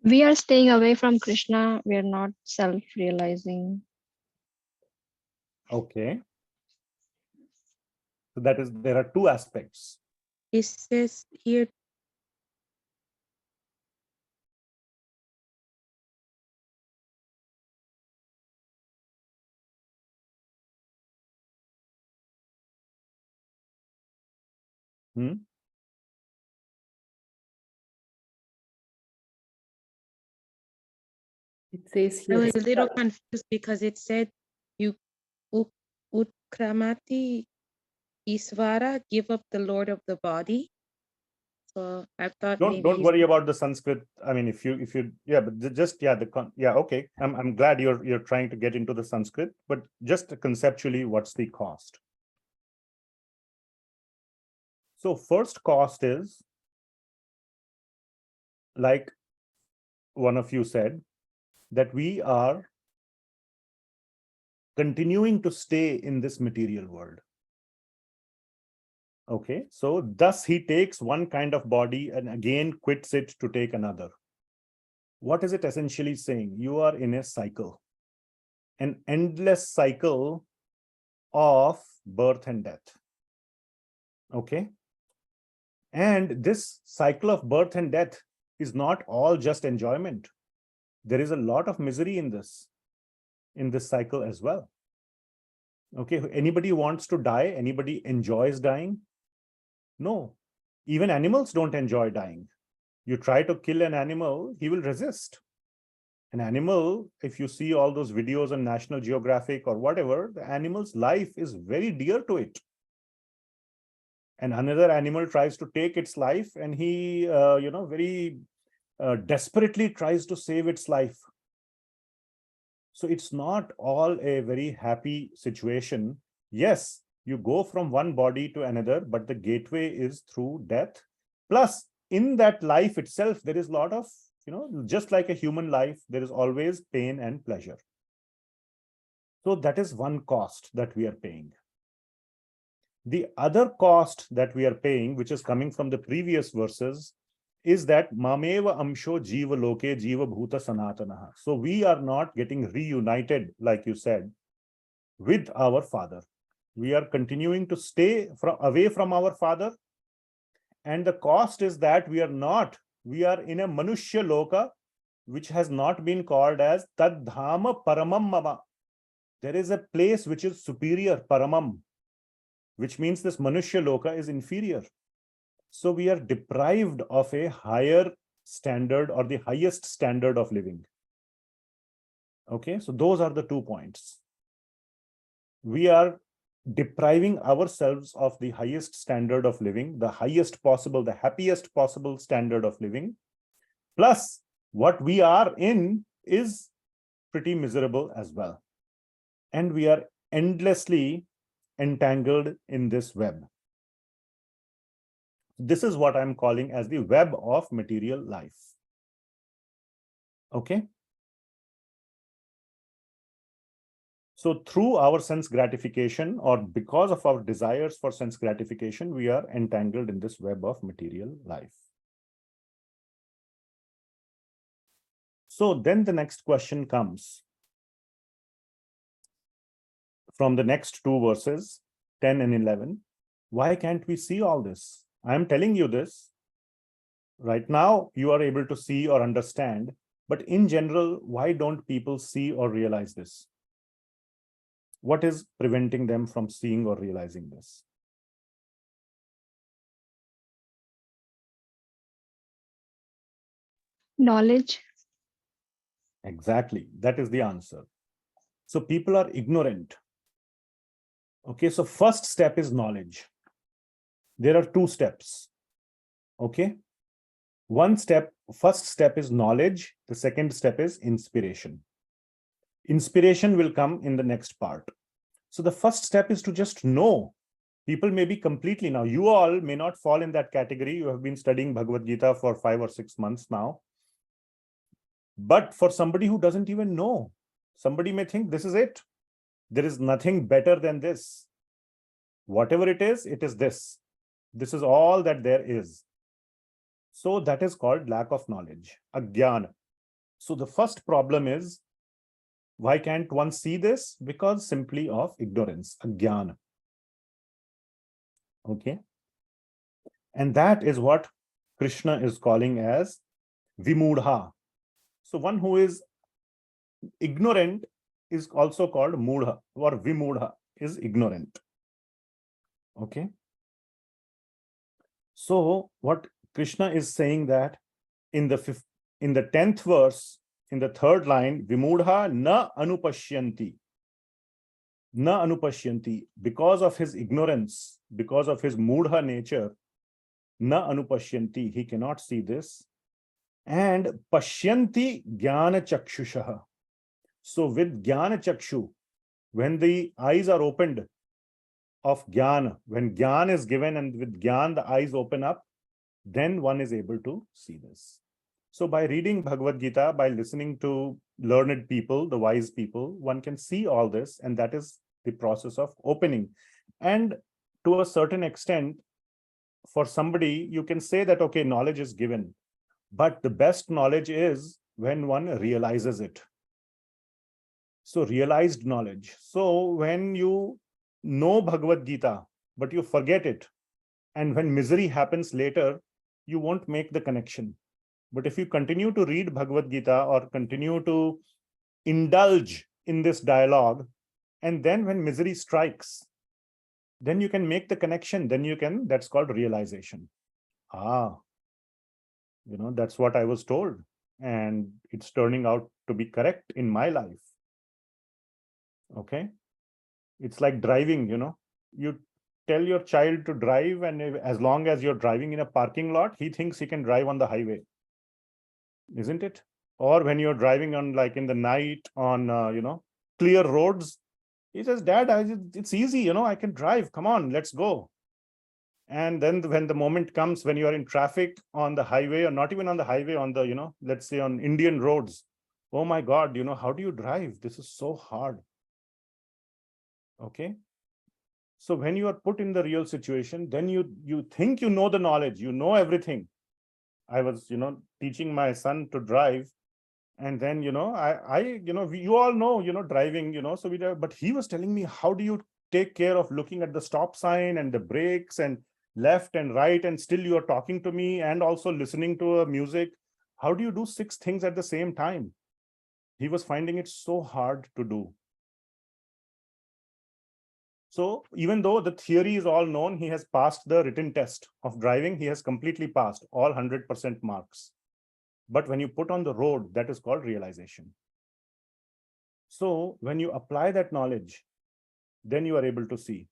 Speaker 8: We are staying away from Krishna. We are not self-realizing.
Speaker 1: Okay. So there are two aspects.
Speaker 4: It says here,
Speaker 6: It says
Speaker 4: I
Speaker 6: here.
Speaker 4: was a little confused because it said you Utkramati Isvara, give up the Lord of the body. So I thought
Speaker 1: Don't worry about the Sanskrit. I mean, if you okay. I'm glad you're trying to get into the Sanskrit, but just conceptually, what's the cost? So first cost is, like one of you said, that we are continuing to stay in this material world. Okay, so thus he takes one kind of body and again quits it to take another. What is it essentially saying? You are in a cycle, an endless cycle of birth and death. Okay. And this cycle of birth and death is not all just enjoyment. There is a lot of misery in this cycle as well. Okay. Anybody wants to die? Anybody enjoys dying? No. Even animals don't enjoy dying. You try to kill an animal, he will resist. An animal, if you see all those videos on National Geographic or whatever, the animal's life is very dear to it. And another animal tries to take its life, and he, very desperately tries to save its life. So it's not all a very happy situation. Yes, you go from one body to another, but the gateway is through death. Plus, in that life itself, there is a lot of, just like a human life, there is always pain and pleasure. So that is one cost that we are paying. The other cost that we are paying, which is coming from the previous verses, is that mameva amsho jiva loke jiva bhuta sanatanaha. So we are not getting reunited, like you said, with our father. We are continuing to stay away from our father. And the cost is that we are in a manushya loka, which has not been called as tadhama paramam mama. There is a place which is superior, paramam, which means this manushya loka is inferior. So we are deprived of a higher standard or the highest standard of living. Okay, so those are the 2 points. We are depriving ourselves of the highest standard of living, the highest possible, the happiest possible standard of living. Plus, what we are in is pretty miserable as well. And we are endlessly entangled in this web. This is what I'm calling as the web of material life. Okay. So through our sense gratification, or because of our desires for sense gratification, we are entangled in this web of material life. So then the next question comes from the next 2 verses, 10 and 11. Why can't we see all this? I'm telling you this. Right now, you are able to see or understand, but in general, why don't people see or realize this? What is preventing them from seeing or realizing this?
Speaker 8: Knowledge.
Speaker 1: Exactly. That is the answer. So people are ignorant. Okay, so first step is knowledge. There are 2 steps. Okay. First step is knowledge. The second step is inspiration. Inspiration will come in the next part. So the first step is to just know. People may be completely, now you all may not fall in that category. You have been studying Bhagavad Gita for 5 or 6 months now. But for somebody who doesn't even know, somebody may think this is it. There is nothing better than this. Whatever it is this. This is all that there is. So that is called lack of knowledge, ajnana. So the first problem is, why can't one see this? Because simply of ignorance, ajnana. Okay. And that is what Krishna is calling as vimudha. So one who is ignorant is also called mudha, or vimudha is ignorant. Okay. So what Krishna is saying that in the 10th verse, in the 3rd line, vimudha na anupashyanti. Na anupashyanti. Because of his ignorance, because of his mudha nature, na anupashyanti, he cannot see this. And pashyanti jnana chakshushaha. So with jnana chakshu, when the eyes are opened of jnana, when jnana is given and with jnana the eyes open up, then one is able to see this. So by reading Bhagavad Gita, by listening to learned people, the wise people, one can see all this, and that is the process of opening. And to a certain extent, for somebody, you can say that, okay, knowledge is given, but the best knowledge is when one realizes it. So realized knowledge. So when you know Bhagavad Gita, but you forget it, And when misery happens later, you won't make the connection. But if you continue to read Bhagavad Gita or continue to indulge in this dialogue, and then when misery strikes, then you can make the connection. Then you can, that's called realization. That's what I was told. And it's turning out to be correct in my life. Okay. It's like driving, you tell your child to drive, and as long as you're driving in a parking lot, he thinks he can drive on the highway. Isn't it? Or when you're driving on, like in the night on, clear roads, he says, Dad, it's easy, I can drive. Come on, let's go. And then when the moment comes when you are in traffic on the highway, or not even on the highway, on the, let's say on Indian roads, oh my God, how do you drive? This is so hard. Okay. So when you are put in the real situation, then you think you know the knowledge, you know everything. I was, teaching my son to drive. And then, you all know, driving, so but he was telling me, how do you take care of looking at the stop sign and the brakes and left and right, and still you are talking to me and also listening to a music? How do you do 6 things at the same time? He was finding it so hard to do. So even though the theory is all known, he has passed the written test of driving. He has completely passed all 100% marks. But when you put on the road, that is called realization. So when you apply that knowledge, then you are able to see.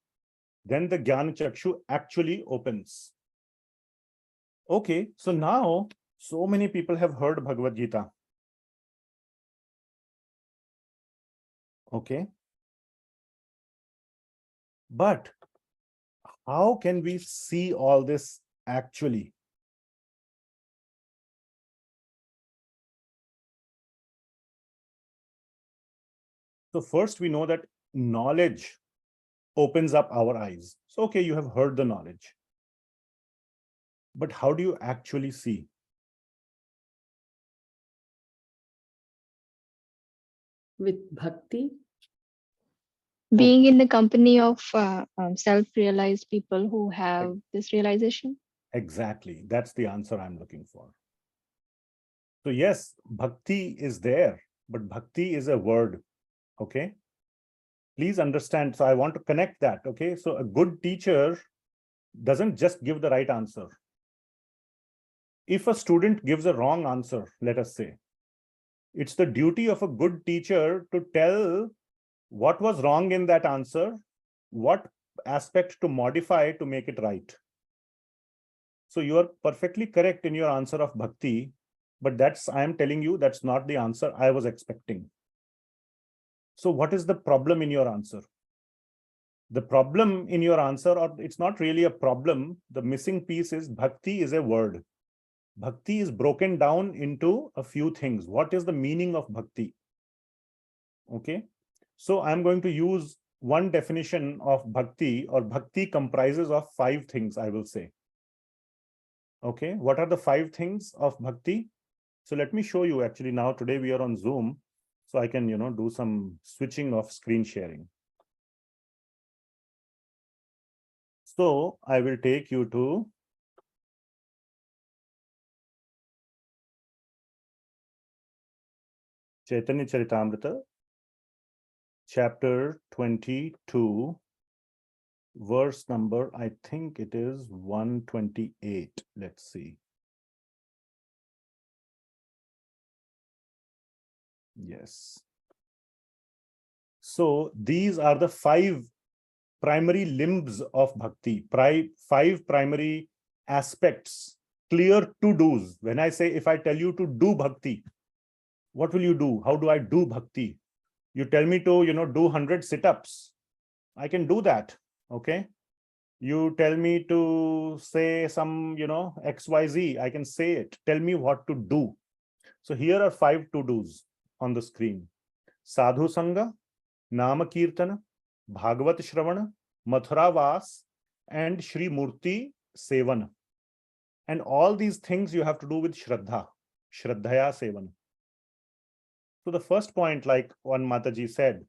Speaker 1: Then the Jnana Chakshu actually opens. Okay, so now so many people have heard Bhagavad Gita. Okay. But how can we see all this actually? So first we know that knowledge opens up our eyes. So, okay, you have heard the knowledge. But how do you actually see?
Speaker 6: With bhakti.
Speaker 8: Being in the company of self-realized people who have this realization.
Speaker 1: Exactly. That's the answer I'm looking for. So yes, bhakti is there, but bhakti is a word. Okay. Please understand. So I want to connect that. Okay. So a good teacher doesn't just give the right answer. If a student gives a wrong answer, let us say, it's the duty of a good teacher to tell what was wrong in that answer, what aspect to modify to make it right. So you are perfectly correct in your answer of bhakti, but I am telling you, that's not the answer I was expecting. So what is the problem in your answer? The problem in your answer, or it's not really a problem, the missing piece is bhakti is a word. Bhakti is broken down into a few things. What is the meaning of bhakti? Okay. So I'm going to use one definition of bhakti, or bhakti comprises of 5 things, I will say. Okay. What are the 5 things of bhakti? So let me show you. Actually, now today we are on Zoom, so I can, do some switching of screen sharing. So I will take you to Chaitanya Charitamrita, chapter 22, verse number, I think it is 128. Let's see. Yes. So these are the 5 primary limbs of bhakti, 5 primary aspects, clear to-dos. When I say, if I tell you to do bhakti, what will you do? How do I do bhakti? You tell me to, do 100 sit-ups. I can do that. Okay. You tell me to say some, XYZ, I can say it. Tell me what to do. So here are 5 to-dos on the screen. Sadhu Sangha, Nama Kirtana, Bhagavat Shravana, Mathura Vas, and Shri Murti Sevana. And all these things you have to do with Shraddha, Shraddhaya Sevana. So the first point, like one Mataji said,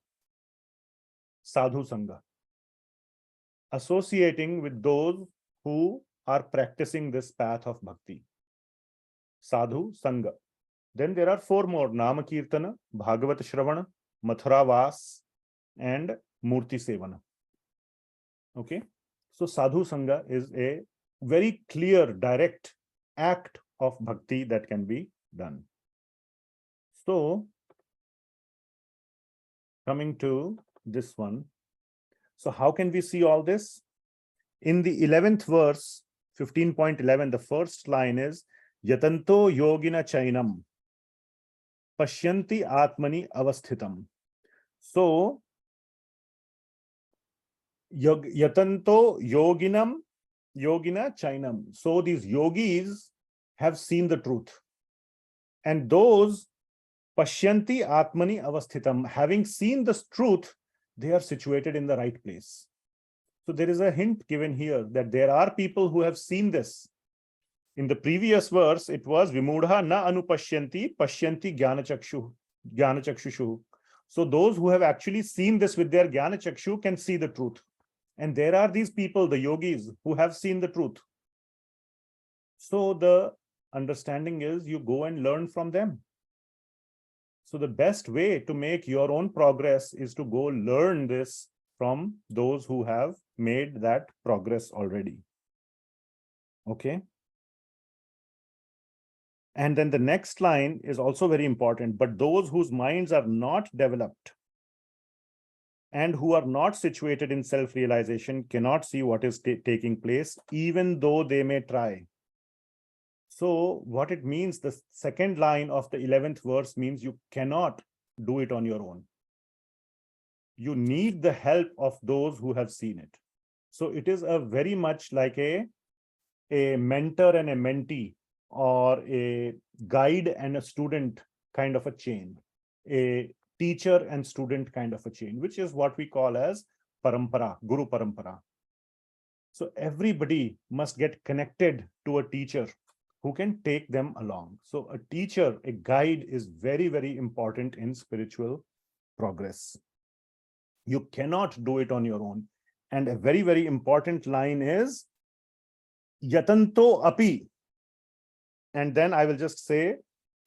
Speaker 1: Sadhu Sangha. Associating with those who are practicing this path of bhakti. Sadhu, Sangha. Then there are 4 more: Nama Kirtana, Bhagavat Shravana, Mathura Vas, and Murti Sevana. Okay. So Sadhu Sangha is a very clear, direct act of bhakti that can be done. So coming to this one. So how can we see all this? In the 11th verse, 15.11, the first line is Yatanto Yogina Chainam Pashyanti Atmani Avasthitam. So Yatanto Yogina Chainam. So these yogis have seen the truth. And those Pashyanti Atmani Avasthitam, having seen this truth, they are situated in the right place. So there is a hint given here that there are people who have seen this. In the previous verse, it was Vimudha na anupashyanti pashyanti jnana-chakshushu. So those who have actually seen this with their jnana-chakshu can see the truth. And there are these people, the yogis, who have seen the truth. So the understanding is you go and learn from them. So the best way to make your own progress is to go learn this from those who have made that progress already. Okay. And then the next line is also very important. But those whose minds are not developed and who are not situated in self-realization cannot see what is taking place, even though they may try. So what it means, the second line of the 11th verse means you cannot do it on your own. You need the help of those who have seen it. So it is a very much like a mentor and a mentee, or a guide and a student kind of a chain, a teacher and student kind of a chain, which is what we call as parampara, guru parampara. So everybody must get connected to a teacher who can take them along. So a teacher, a guide is very, very important in spiritual progress. You cannot do it on your own. And a very, very important line is Yatanto api. And then I will just say,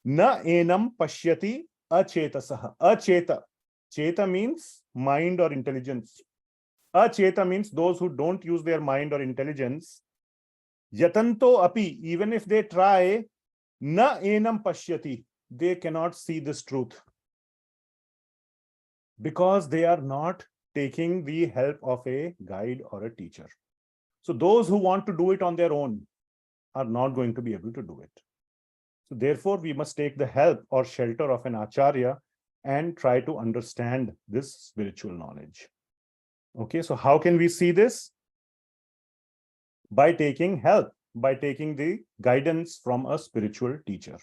Speaker 1: Na enam pashyati achetasaha. Acheta. Cheta means mind or intelligence. Acheta means those who don't use their mind or intelligence. Yatanto api, even if they try, na enam pashyati, they cannot see this truth. Because they are not taking the help of a guide or a teacher. So those who want to do it on their own are not going to be able to do it. So therefore, we must take the help or shelter of an acharya and try to understand this spiritual knowledge. Okay, so how can we see this? By taking help, by taking the guidance from a spiritual teacher.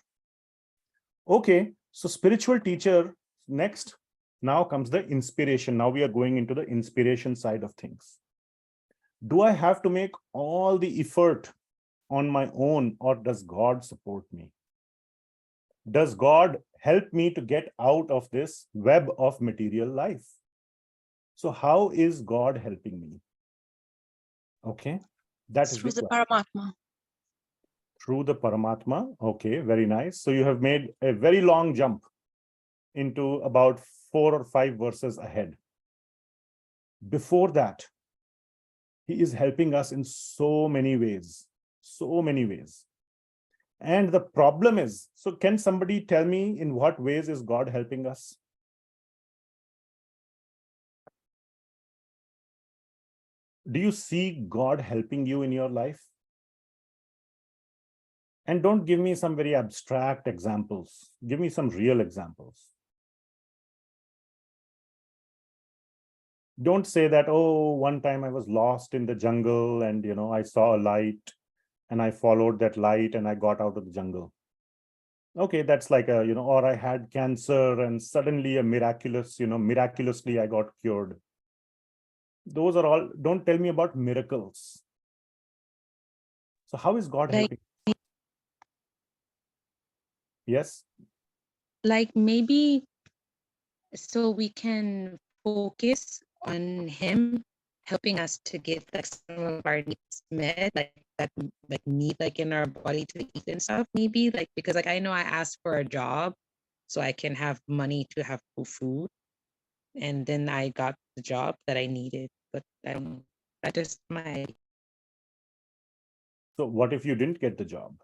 Speaker 1: Okay, so spiritual teacher, next, now comes the inspiration. Now we are going into the inspiration side of things. Do I have to make all the effort on my own, or does God support me? Does God help me to get out of this web of material life? So how is God helping me? Okay, that is
Speaker 5: Through the
Speaker 1: question.
Speaker 5: Paramatma.
Speaker 1: Through the Paramatma. Okay, very nice. So you have made a very long jump into about 4 or 5 verses ahead. Before that, he is helping us in so many ways, so many ways. And the problem is, so can somebody tell me in what ways is God helping us? Do you see God helping you in your life? And don't give me some very abstract examples. Give me some real examples. Don't say that, oh, one time I was lost in the jungle and, I saw a light and I followed that light and I got out of the jungle. Okay, that's like a, or I had cancer and suddenly miraculously I got cured. Those are all, don't tell me about miracles. So how is God helping? Yes?
Speaker 4: Like maybe so we can focus on him helping us to get like some of our needs met, like that like need like in our body to eat and stuff, maybe like, because like I know I asked for a job so I can have money to have food, and then I got the job that I needed, but I don't know, that just my
Speaker 1: So what if you didn't get the job?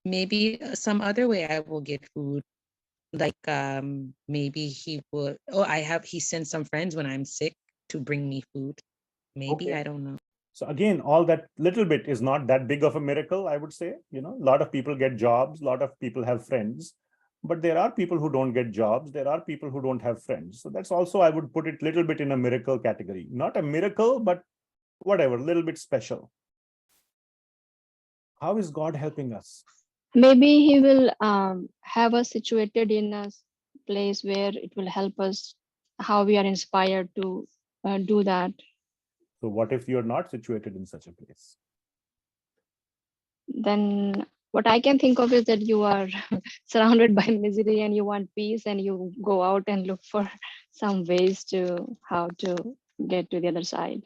Speaker 4: maybe some other way I will get food, like maybe he will, oh, he sends some friends when I'm sick to bring me food, maybe.
Speaker 1: Okay.
Speaker 4: I don't know.
Speaker 1: So again, all that little bit is not that big of a miracle, I would say. You know, a lot of people get jobs, a lot of people have friends, but there are people who don't get jobs. There are people who don't have friends. So that's also, I would put it a little bit in a miracle category. Not a miracle, but whatever, a little bit special. How is God helping us?
Speaker 8: Maybe he will have us situated in a place where it will help us how we are inspired to do that.
Speaker 1: So what if you're not situated in such a place?
Speaker 8: Then what I can think of is that you are surrounded by misery and you want peace, and you go out and look for some ways to how to get to the other side.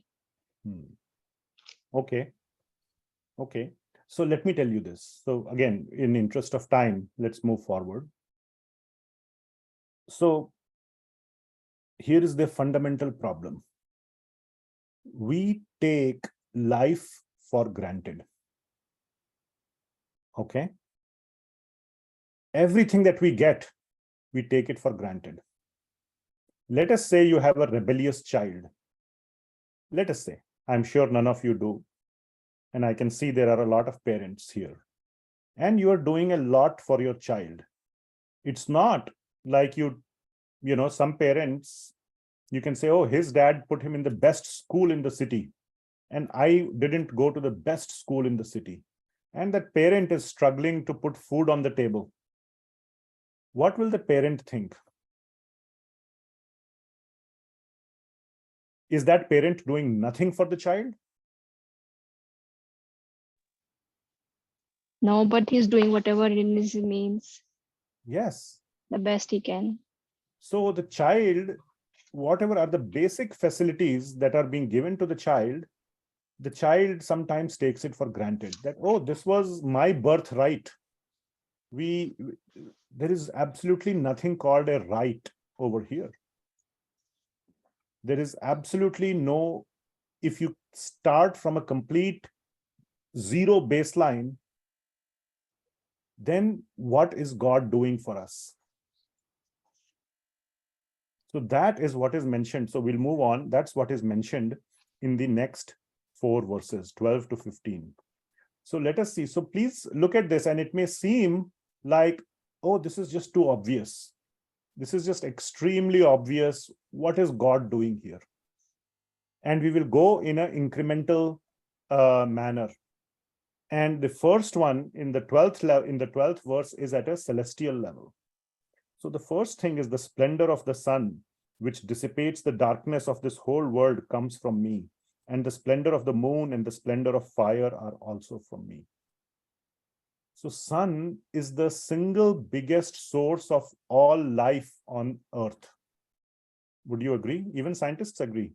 Speaker 1: Okay. Okay. So let me tell you this. So again, in interest of time, let's move forward. So here is the fundamental problem. We take life for granted. Okay. Everything that we get, we take it for granted. Let us say you have a rebellious child. Let us say, I'm sure none of you do. And I can see there are a lot of parents here. And you are doing a lot for your child. It's not like you know, some parents, you can say, oh, his dad put him in the best school in the city, and I didn't go to the best school in the city. And that parent is struggling to put food on the table. What will the parent think? Is that parent doing nothing for the child?
Speaker 8: No, but he's doing whatever in his means,
Speaker 1: Yes.
Speaker 8: the best he can.
Speaker 1: So the child, whatever are the basic facilities that are being given to the child sometimes takes it for granted that, oh, this was my birthright. There is absolutely nothing called a right over here. There is absolutely no, if you start from a complete zero baseline, then what is God doing for us? So that is what is mentioned. So we'll move on. That's what is mentioned in the next 4 verses, 12 to 15. So let us see. So please look at this, and it may seem like, oh, this is just too obvious. This is just extremely obvious. What is God doing here? And we will go in an incremental manner. And the first one in the 12th verse is at a celestial level. So the first thing is the splendor of the sun, which dissipates the darkness of this whole world, comes from me. And the splendor of the moon and the splendor of fire are also from me. So sun is the single biggest source of all life on earth. Would you agree? Even scientists agree.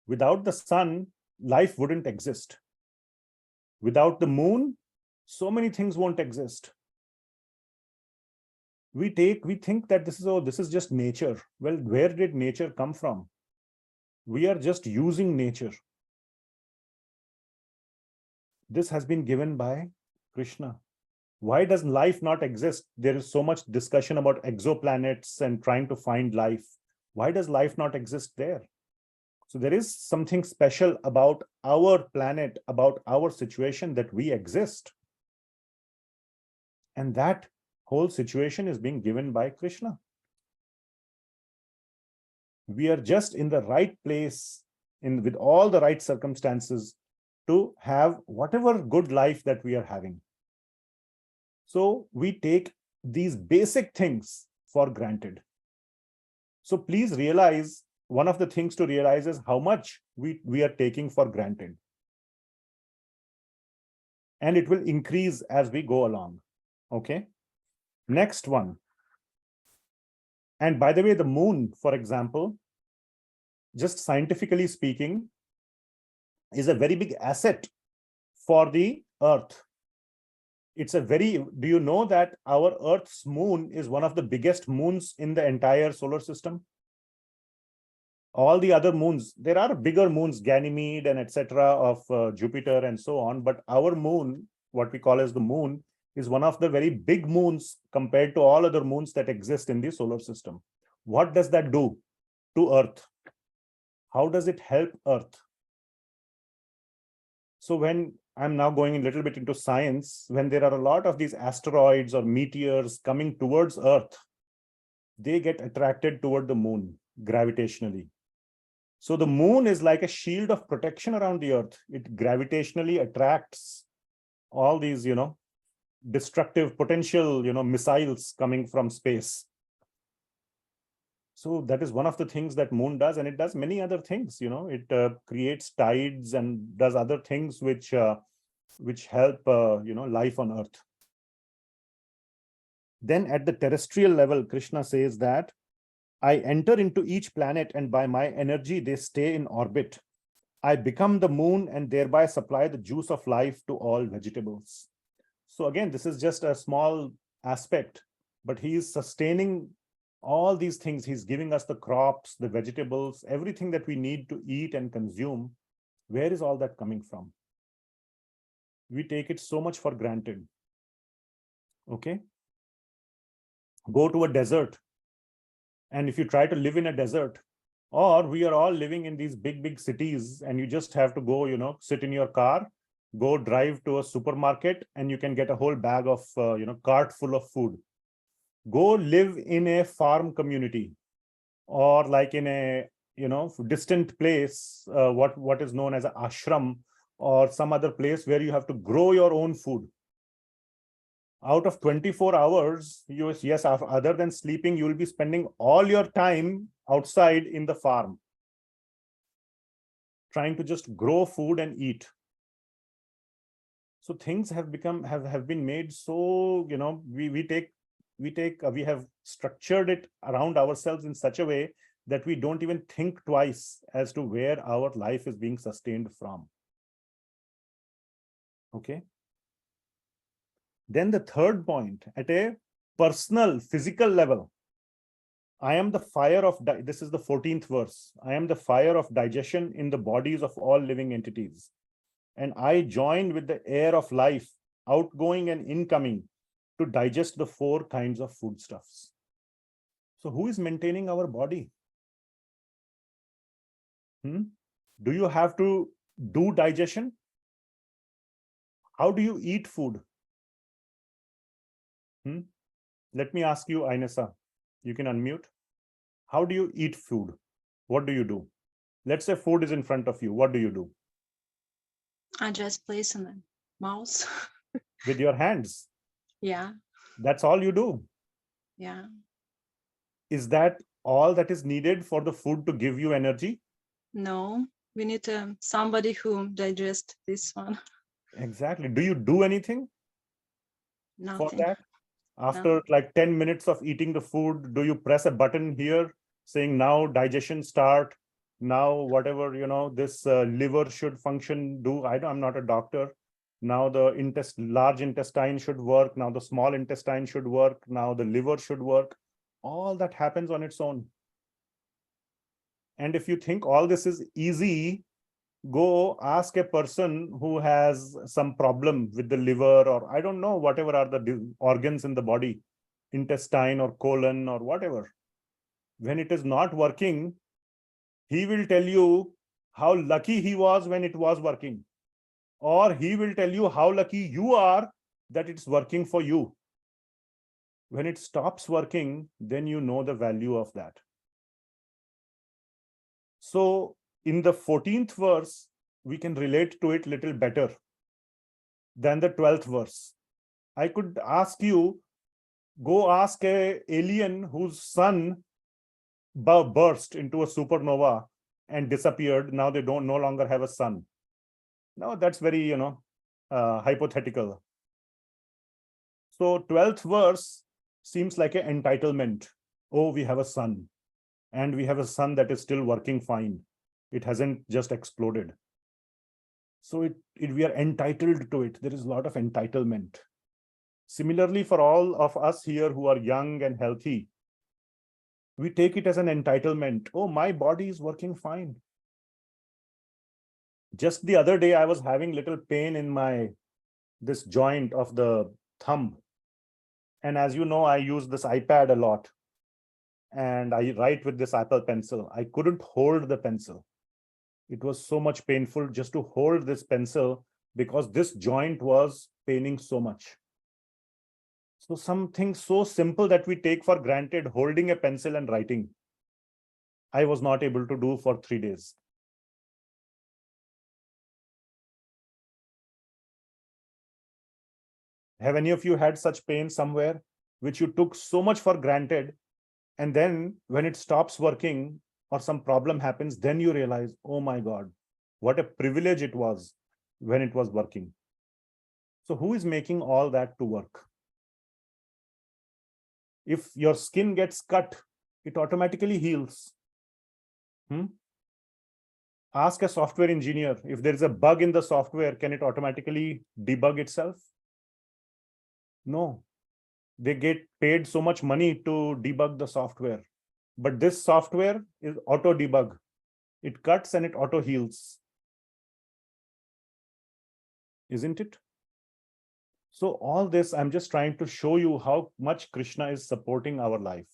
Speaker 1: Without the sun, life wouldn't exist. Without the moon, so many things won't exist. We think that this is just nature. Well, where did nature come from? We are just using nature. This has been given by Krishna. Why does life not exist? There is so much discussion about exoplanets and trying to find life. Why does life not exist there? So there is something special about our planet, about our situation, that we exist. And that whole situation is being given by Krishna. We are just in the right place, with all the right circumstances, to have whatever good life that we are having. So we take these basic things for granted. So please realize, one of the things to realize is how much we are taking for granted. And it will increase as we go along. Okay. Next one. And by the way, the moon, for example, just scientifically speaking, is a very big asset for the earth. It's a very, do you know that our Earth's moon is one of the biggest moons in the entire solar system? All the other moons, there are bigger moons, Ganymede and etc. of Jupiter and so on, but our moon, what we call as the moon, is one of the very big moons compared to all other moons that exist in the solar system. What does that do to Earth? How does it help Earth? So when I'm now going a little bit into science, when there are a lot of these asteroids or meteors coming towards Earth, they get attracted toward the moon gravitationally. So the moon is like a shield of protection around the Earth. It gravitationally attracts all these, destructive potential, missiles coming from space. So that is one of the things that moon does, and it does many other things. It creates tides and does other things which help life on Earth. Then at the terrestrial level, Krishna says that I enter into each planet, and by my energy they stay in orbit. I become the moon and thereby supply the juice of life to all vegetables. So again, this is just a small aspect, but he is sustaining all these things. He's giving us the crops, the vegetables, everything that we need to eat and consume. Where is all that coming from? We take it so much for granted. Okay. Go to a desert. And if you try to live in a desert, or we are all living in these big cities, and you just have to go, sit in your car, go drive to a supermarket, and you can get a whole bag of, cart full of food. Go live in a farm community, or like in a, distant place, what is known as an ashram, or some other place where you have to grow your own food. Out of 24 hours, yes, other than sleeping, you will be spending all your time outside in the farm, trying to just grow food and eat. So things have been made so, we have structured it around ourselves in such a way that we don't even think twice as to where our life is being sustained from. Okay. Then the third point, at a personal, physical level, I am the fire of, this is the 14th verse. I am the fire of digestion in the bodies of all living entities. And I join with the air of life, outgoing and incoming, to digest the 4 kinds of foodstuffs. So who is maintaining our body? Do you have to do digestion? How do you eat food? Let me ask you, Ainesa, you can unmute. How do you eat food? What do you do? Let's say food is in front of you. What do you do?
Speaker 5: I just place in the mouth.
Speaker 1: With your hands?
Speaker 5: Yeah.
Speaker 1: That's all you do?
Speaker 5: Yeah.
Speaker 1: Is that all that is needed for the food to give you energy?
Speaker 5: No, we need somebody who digests this one.
Speaker 1: Exactly. Do you do anything
Speaker 5: Nothing.
Speaker 1: for that? After like 10 minutes of eating the food, do you press a button here saying now digestion start? Now whatever, this liver should function, I'm not a doctor. Now the large intestine should work. Now the small intestine should work. Now the liver should work. All that happens on its own. And if you think all this is easy, go ask a person who has some problem with the liver, or I don't know, whatever are the organs in the body, intestine or colon or whatever. When it is not working, he will tell you how lucky he was when it was working. Or he will tell you how lucky you are that it's working for you. When it stops working, then you know the value of that. So in the 14th verse, we can relate to it a little better than the 12th verse. I could ask you, go ask an alien whose sun burst into a supernova and disappeared. Now they no longer have a sun. No, that's very, hypothetical. So 12th verse seems like an entitlement. Oh, we have a sun, and we have a sun that is still working fine. It hasn't just exploded. So we are entitled to it. There is a lot of entitlement. Similarly, for all of us here who are young and healthy, we take it as an entitlement. Oh, my body is working fine. Just the other day, I was having little pain in this joint of the thumb. And as you know, I use this iPad a lot. And I write with this Apple pencil. I couldn't hold the pencil. It was so much painful just to hold this pencil because this joint was paining so much. So something so simple that we take for granted, holding a pencil and writing, I was not able to do for 3 days. Have any of you had such pain somewhere which you took so much for granted, and then when it stops working or some problem happens, then you realize, oh my God, what a privilege it was when it was working. So who is making all that to work? If your skin gets cut, it automatically heals. Ask a software engineer, if there is a bug in the software, can it automatically debug itself? No. They get paid so much money to debug the software. But this software is auto debug. It cuts and it auto heals. Isn't it? So all this, I'm just trying to show you how much Krishna is supporting our life.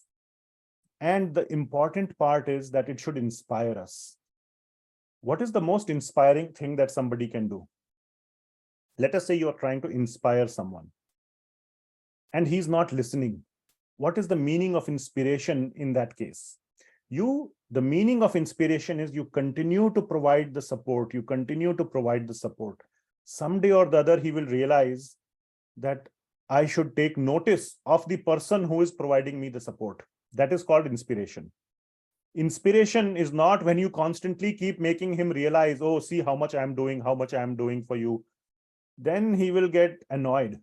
Speaker 1: And the important part is that it should inspire us. What is the most inspiring thing that somebody can do? Let us say you are trying to inspire someone and he's not listening. What is the meaning of inspiration in that case? The meaning of inspiration is you continue to provide the support. You continue to provide the support. Someday or the other, he will realize that I should take notice of the person who is providing me the support. That is called inspiration. Inspiration is not when you constantly keep making him realize, oh, see how much I'm doing for you. Then he will get annoyed.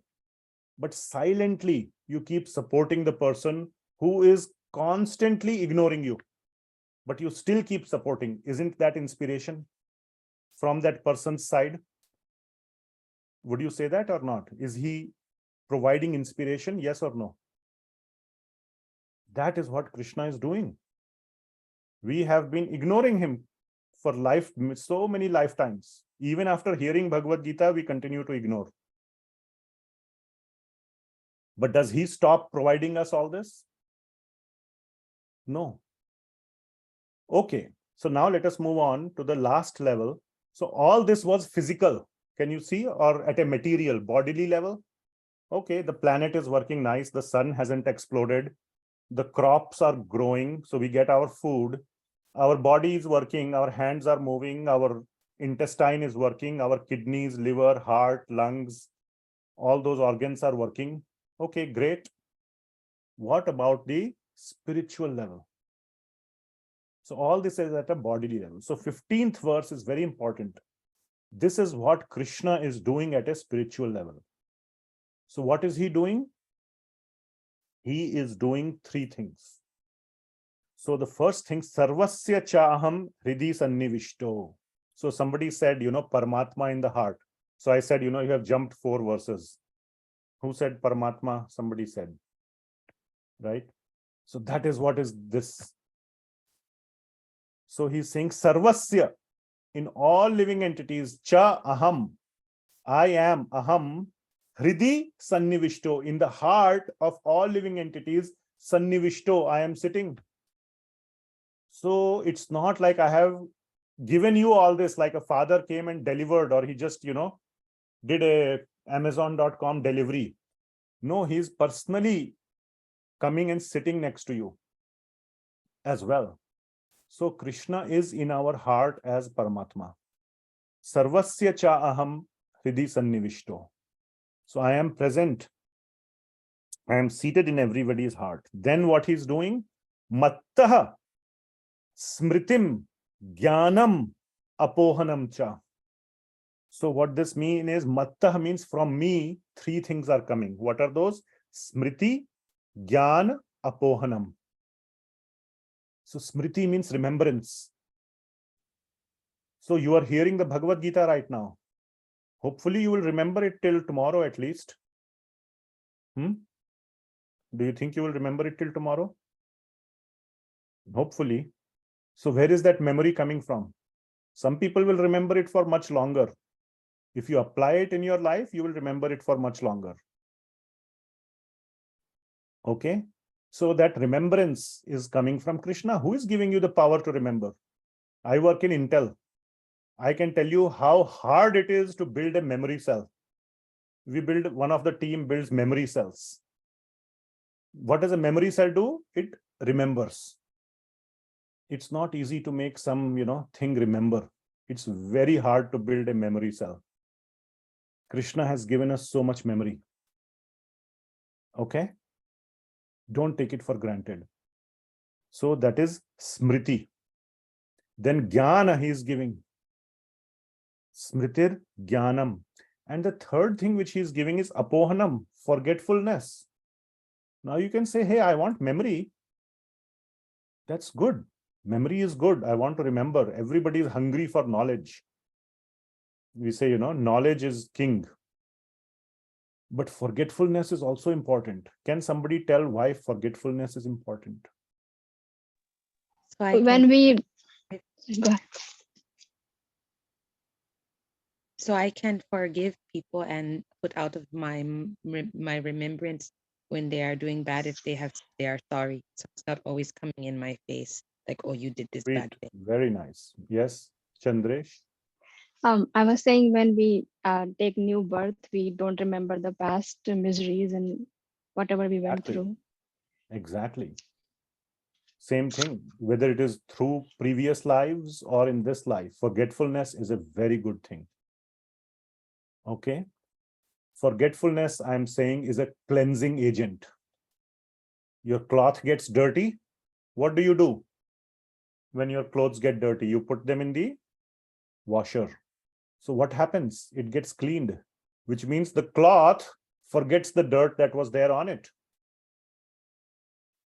Speaker 1: But silently, you keep supporting the person who is constantly ignoring you, but you still keep supporting. Isn't that inspiration from that person's side? Would you say that or not? Is he providing inspiration? Yes or no? That is what Krishna is doing. We have been ignoring him for so many lifetimes. Even after hearing Bhagavad Gita, we continue to ignore. But does he stop providing us all this? No. Okay, so now let us move on to the last level. So all this was physical. Can you see? Or at a material, bodily level? Okay, the planet is working nice. The sun hasn't exploded. The crops are growing, so we get our food. Our body is working. Our hands are moving. Our intestine is working. Our kidneys, liver, heart, lungs, all those organs are working. Okay, great. What about the spiritual level? So all this is at a bodily level. So 15th verse is very important. This is what Krishna is doing at a spiritual level. So what is he doing? He is doing 3 things. So the first thing, sarvasya chaham hridi sannivishto. So somebody said, Paramatma in the heart. So I said, you have jumped 4 verses. Who said Paramatma? Somebody said, right? So that is what is this. So he's saying sarvasya, in all living entities, cha aham, I am aham, hridi sannivishto, in the heart of all living entities, sannivishto, I am sitting. So it's not like I have given you all this, like a father came and delivered, or he just, did a Amazon.com delivery. No, he's personally coming and sitting next to you as well. So Krishna is in our heart as Paramatma. Sarvasya cha aham hridi sannivishto. So I am present. I am seated in everybody's heart. Then what he's doing? Mattaha smritim jnanam apohanam cha. So what this means is, mattaha means from me, 3 things are coming. What are those? Smriti, jnana, apohanam. So smriti means remembrance. So you are hearing the Bhagavad Gita right now. Hopefully you will remember it till tomorrow at least. Do you think you will remember it till tomorrow? Hopefully. So where is that memory coming from? Some people will remember it for much longer. If you apply it in your life, you will remember it for much longer. Okay. So that remembrance is coming from Krishna. Who is giving you the power to remember? I work in Intel. I can tell you how hard it is to build a memory cell. One of the team builds memory cells. What does a memory cell do? It remembers. It's not easy to make some, thing remember. It's very hard to build a memory cell. Krishna has given us so much memory. Okay? Don't take it for granted. So that is smriti. Then jnana he is giving. Smritir jnanam. And the third thing which he is giving is apohanam, forgetfulness. Now you can say, hey, I want memory. That's good. Memory is good. I want to remember. Everybody is hungry for knowledge. We say, knowledge is king. But forgetfulness is also important. Can somebody tell why forgetfulness is important?
Speaker 4: So I
Speaker 8: When
Speaker 4: can,
Speaker 8: we go ahead.
Speaker 4: so I can forgive people and put out of my remembrance when they are doing bad if they are sorry. So it's not always coming in my face like, oh, you did this bad thing.
Speaker 1: Very nice. Yes, Chandresh.
Speaker 8: I was saying when we take new birth, we don't remember the past miseries and whatever we went through.
Speaker 1: Exactly. Same thing, whether it is through previous lives or in this life, forgetfulness is a very good thing. Okay. Forgetfulness, I'm saying, is a cleansing agent. Your cloth gets dirty. What do you do when your clothes get dirty? You put them in the washer. So what happens? It gets cleaned, which means the cloth forgets the dirt that was there on it.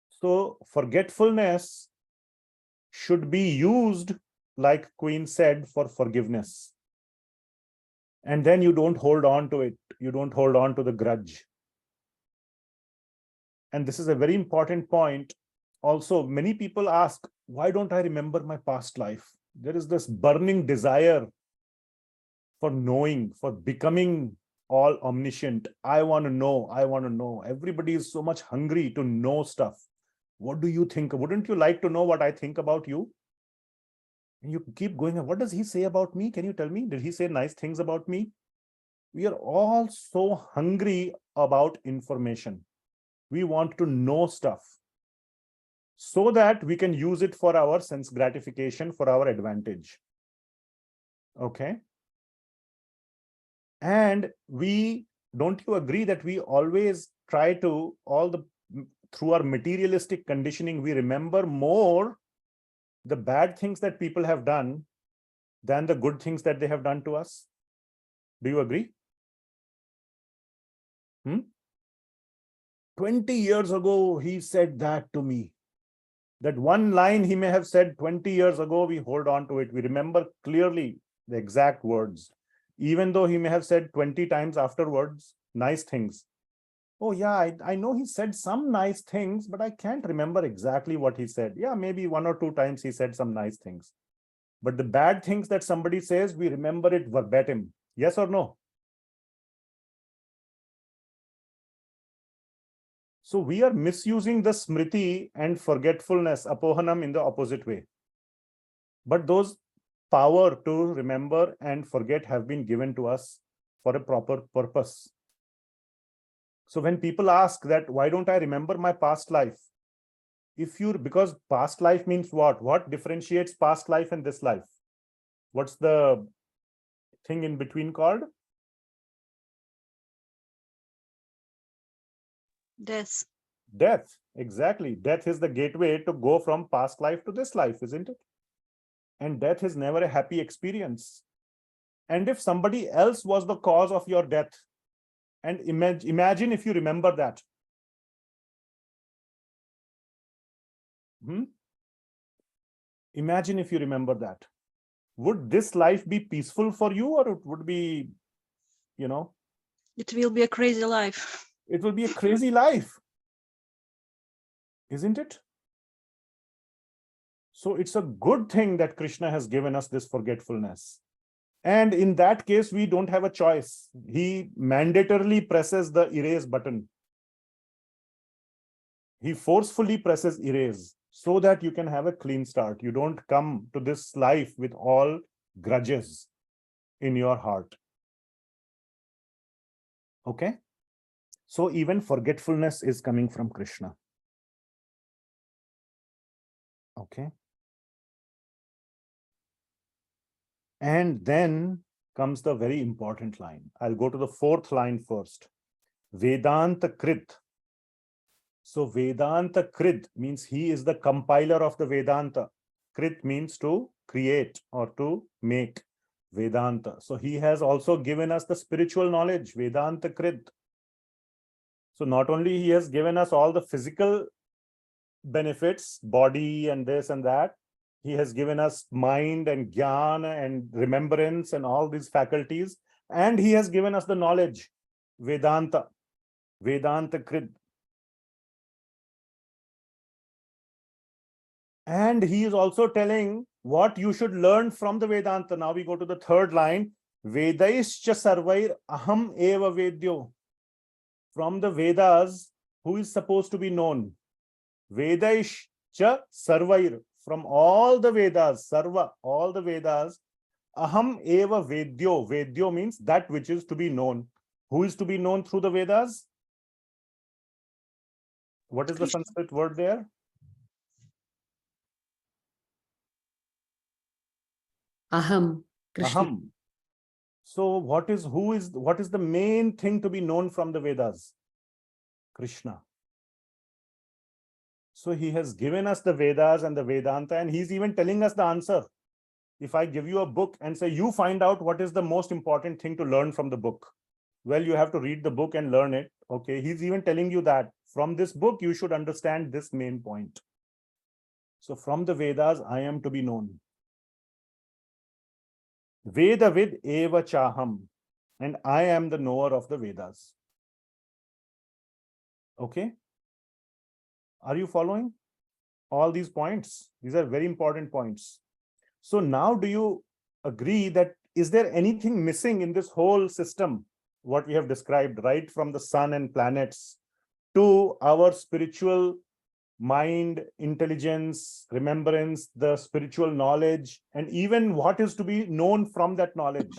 Speaker 1: So forgetfulness should be used, like Queen said, for forgiveness. And then you don't hold on to it. You don't hold on to the grudge. And this is a very important point. Also, many people ask, why don't I remember my past life? There is this burning desire for knowing, for becoming all omniscient. I want to know. I want to know. Everybody is so much hungry to know stuff. What do you think? Wouldn't you like to know what I think about you? And you keep going, what does he say about me? Can you tell me? Did he say nice things about me? We are all so hungry about information. We want to know stuff so that we can use it for our sense gratification, for our advantage. Okay. And don't you agree that we always try to, through our materialistic conditioning, we remember more the bad things that people have done than the good things that they have done to us? Do you agree? 20 years ago, he said that to me. That one line he may have said 20 years ago, we hold on to it. We remember clearly the exact words, even though he may have said 20 times afterwards, nice things. Oh yeah, I know he said some nice things, but I can't remember exactly what he said. Yeah, maybe 1 or 2 times he said some nice things. But the bad things that somebody says, we remember it verbatim. Yes or no? So we are misusing the smriti and forgetfulness, apohanam, in the opposite way. But those power to remember and forget have been given to us for a proper purpose. So when people ask that, why don't I remember my past life? Because past life means what? What differentiates past life and this life? What's the thing in between called?
Speaker 5: Death.
Speaker 1: Death. Exactly. Death is the gateway to go from past life to this life, isn't it? And death is never a happy experience. And if somebody else was the cause of your death, and imagine if you remember that. Imagine if you remember that. Would this life be peaceful for you, or it would be
Speaker 5: It will be a crazy life.
Speaker 1: it will be a crazy life, isn't it? So it's a good thing that Krishna has given us this forgetfulness. And in that case, we don't have a choice. He mandatorily presses the erase button. He forcefully presses erase so that you can have a clean start. You don't come to this life with all grudges in your heart. Okay? So even forgetfulness is coming from Krishna. Okay? And then comes the very important line. I'll go to the fourth line first. Vedanta Krit. So Vedanta Krit means he is the compiler of the Vedanta. Krit means to create or to make Vedanta. So he has also given us the spiritual knowledge, Vedanta Krit. So not only he has given us all the physical benefits, body and this and that, he has given us mind and jnana and remembrance and all these faculties, and he has given us the knowledge, Vedanta, Vedanta Krit. And he is also telling what you should learn from the Vedanta. Now we go to the third line. Vedaischa sarvair aham eva vedyo. From the Vedas, who is supposed to be known? Vedaischa sarvair. From all the Vedas, sarva, all the Vedas, aham eva vedyo. Vedyo means that which is to be known. Who is to be known through the Vedas? What is the Sanskrit word there?
Speaker 6: Aham, Krishna.
Speaker 1: Aham. So what is the main thing to be known from the Vedas? Krishna. So he has given us the Vedas and the Vedanta, and he's even telling us the answer. If I give you a book and say, you find out what is the most important thing to learn from the book. Well, you have to read the book and learn it. Okay, he's even telling you that from this book, you should understand this main point. So from the Vedas, I am to be known. Vedavid eva chaham, and I am the knower of the Vedas. Okay? Are you following all these points? These are very important points. So now do you agree that is there anything missing in this whole system, what we have described, right from the sun and planets to our spiritual mind, intelligence, remembrance, the spiritual knowledge, and even what is to be known from that knowledge?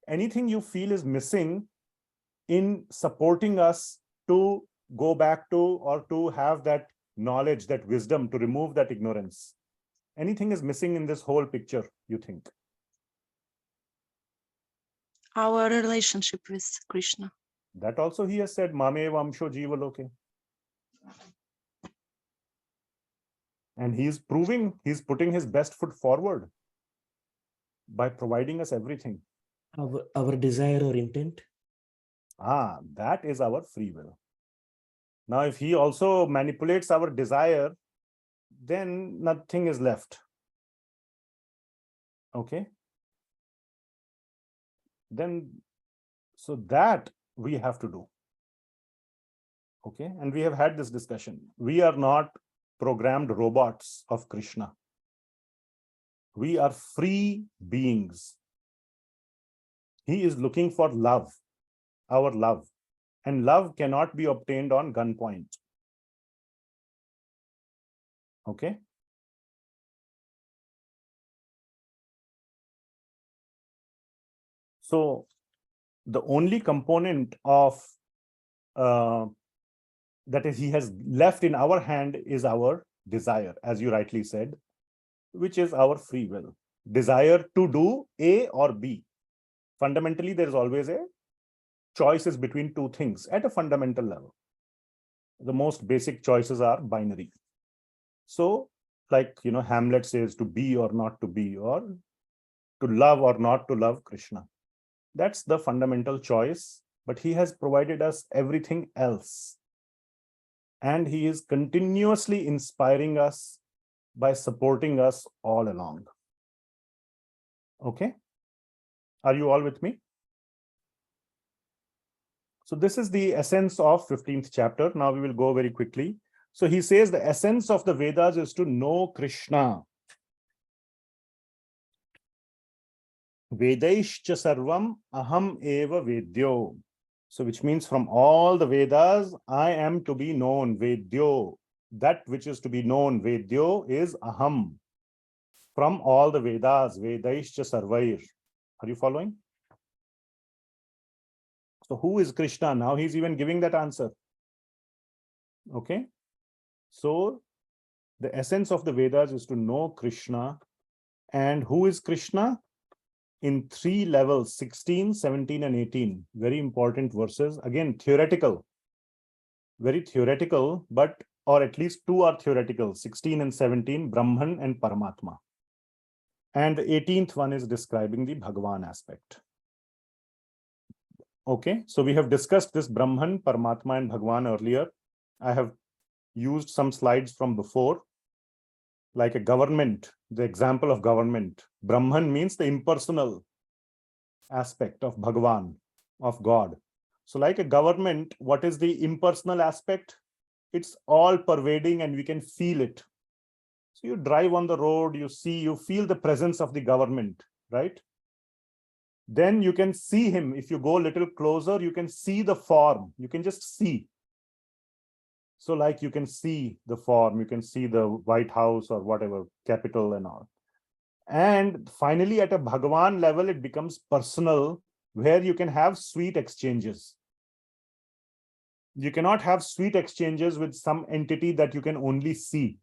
Speaker 1: Anything you feel is missing in supporting us to go back to or to have that knowledge, that wisdom, to remove that ignorance? Anything is missing in this whole picture, you think?
Speaker 5: Our relationship with Krishna.
Speaker 1: That also he has said, Mame Vamsho Jiva Loke. And he's putting his best foot forward by providing us everything.
Speaker 9: Our desire or intent?
Speaker 1: That is our free will. Now, if he also manipulates our desire, then nothing is left. Okay? Then, so that we have to do. Okay? And we have had this discussion. We are not programmed robots of Krishna. We are free beings. He is looking for love, our love. And love cannot be obtained on gunpoint. Okay? So the only component of that is he has left in our hand is our desire, as you rightly said, which is our free will. Desire to do A or B. Fundamentally, there is always a choices between two things at a fundamental level. The most basic choices are binary. So, like, Hamlet says, to be or not to be, or to love or not to love Krishna. That's the fundamental choice, but he has provided us everything else. And he is continuously inspiring us by supporting us all along. Okay? Are you all with me? So this is the essence of 15th chapter. Now we will go very quickly. So he says the essence of the Vedas is to know Krishna. Vedaishcha sarvam aham eva vedyo. So which means from all the Vedas, I am to be known, vedyo. That which is to be known, vedyo, is aham. From all the Vedas, Vedaishcha sarvair. Are you following? So who is Krishna? Now he's even giving that answer. Okay. So the essence of the Vedas is to know Krishna. And who is Krishna? In 3 levels, 16, 17, and 18. Very important verses. Again, theoretical. Very theoretical, but, or at least 2 are theoretical. 16 and 17, Brahman and Paramatma. And the 18th one is describing the Bhagavan aspect. Okay, so we have discussed this Brahman, Paramatma, and Bhagavan earlier. I have used some slides from before, like a government, the example of government. Brahman means the impersonal aspect of Bhagavan, of God. So like a government, what is the impersonal aspect? It's all pervading and we can feel it. So you drive on the road, you see, you feel the presence of the government, right? Then you can see him. If you go a little closer, you can see the form. You can just see. So like you can see the form, you can see the White House or whatever, Capitol and all. And finally, at a Bhagavan level, it becomes personal, where you can have sweet exchanges. You cannot have sweet exchanges with some entity that you can only see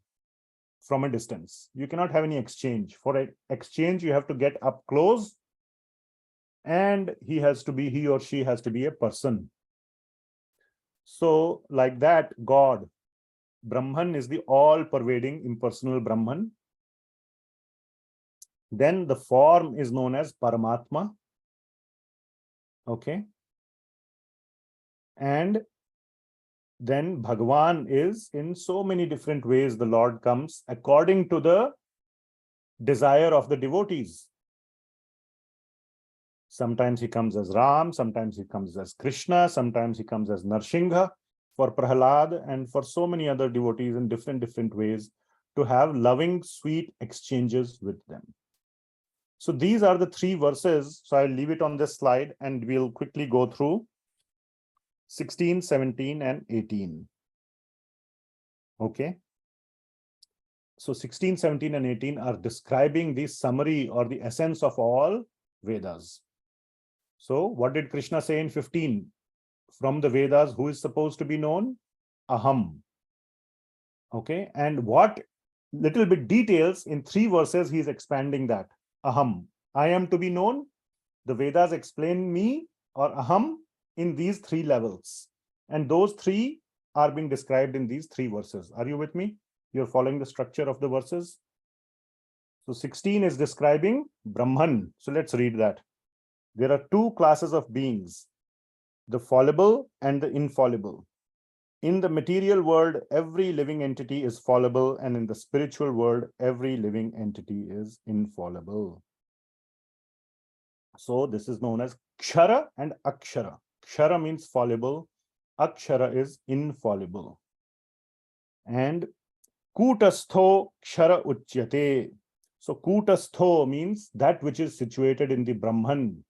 Speaker 1: from a distance. You cannot have any exchange. For an exchange, you have to get up close, and he or she has to be a person. So like that, God, Brahman is the all-pervading impersonal Brahman. Then the form is known as Paramatma. Okay. And then Bhagavan is in so many different ways the Lord comes according to the desire of the devotees. Sometimes he comes as Ram, sometimes he comes as Krishna, sometimes he comes as Narsingha for Prahlad, and for so many other devotees in different ways to have loving, sweet exchanges with them. So these are the 3 verses. So I'll leave it on this slide and we'll quickly go through 16, 17, and 18. Okay. So 16, 17, and 18 are describing the summary or the essence of all Vedas. So what did Krishna say in 15? From the Vedas, who is supposed to be known? Aham. Okay. And what little bit details in 3 verses, he is expanding that. Aham. I am to be known. The Vedas explain me or aham in these 3 levels. And those 3 are being described in these 3 verses. Are you with me? You're following the structure of the verses. So 16 is describing Brahman. So let's read that. There are 2 classes of beings, the fallible and the infallible. In the material world, every living entity is fallible, and in the spiritual world, every living entity is infallible. So this is known as Kshara and Akshara. Kshara means fallible, Akshara is infallible. And Kutastho Kshara Uchyate. So Kutastho means that which is situated in the Brahman.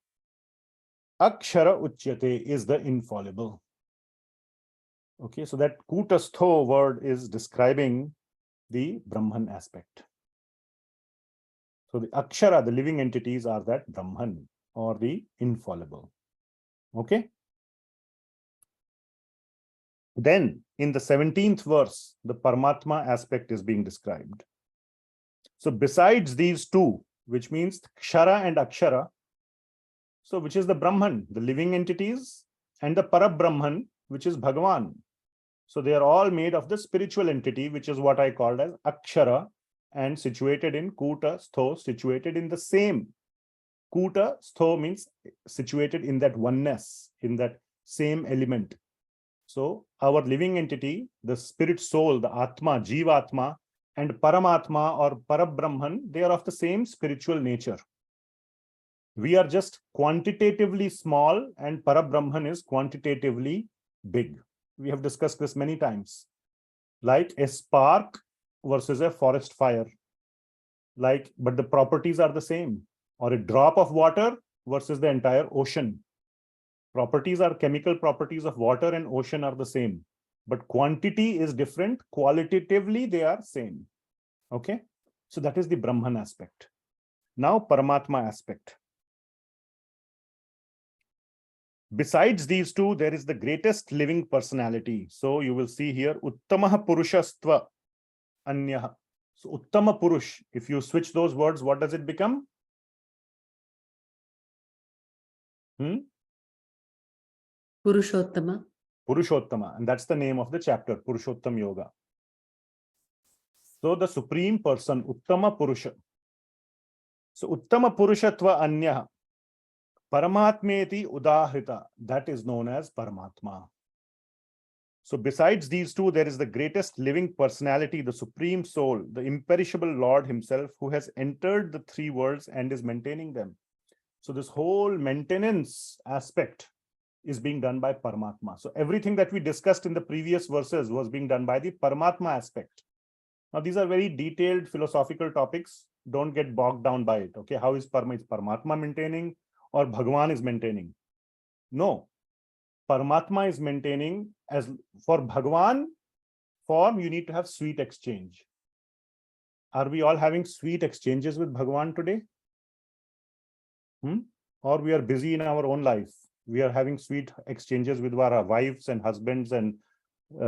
Speaker 1: Akshara Uchyate is the infallible. Okay, so that Kutastho word is describing the Brahman aspect. So the Akshara, the living entities, are that Brahman or the infallible. Okay. Then in the 17th verse, the Paramatma aspect is being described. So besides these 2, which means Kshara and Akshara, so which is the Brahman, the living entities, and the Parabrahman, which is Bhagavan. So they are all made of the spiritual entity, which is what I called as Akshara, and situated in Kuta, Stho, situated in the same. Kuta, Stho means situated in that oneness, in that same element. So our living entity, the spirit soul, the Atma, Jivatma, and Paramatma or Parabrahman, they are of the same spiritual nature. We are just quantitatively small and Parabrahman is quantitatively big. We have discussed this many times. Like a spark versus a forest fire. But the properties are the same. Or a drop of water versus the entire ocean. Properties are chemical properties of water and ocean are the same. But quantity is different. Qualitatively, they are same. Okay? So that is the Brahman aspect. Now, Paramatma aspect. Besides these two, there is the greatest living personality. So you will see here, Uttamaha Purushastva Anyaha. So Uttama Purush, if you switch those words, what does it become?
Speaker 6: Purushottama.
Speaker 1: Purushottama. And that's the name of the chapter, Purushottam Yoga. So the Supreme Person, Uttama Purusha. So Uttama Purushatva Anyaha. Paramatmeti Udahrita. That is known as Paramatma. So besides these two, there is the greatest living personality, the Supreme Soul, the imperishable Lord himself, who has entered the three worlds and is maintaining them. So this whole maintenance aspect is being done by Paramatma. So everything that we discussed in the previous verses was being done by the Paramatma aspect. Now, these are very detailed philosophical topics. Don't get bogged down by it. Okay, how is Paramatma maintaining or Bhagavan is maintaining? No. Paramatma is maintaining. As for Bhagavan form, you need to have sweet exchange. Are we all having sweet exchanges with Bhagavan today? Or we are busy in our own life? We are having sweet exchanges with our wives and husbands and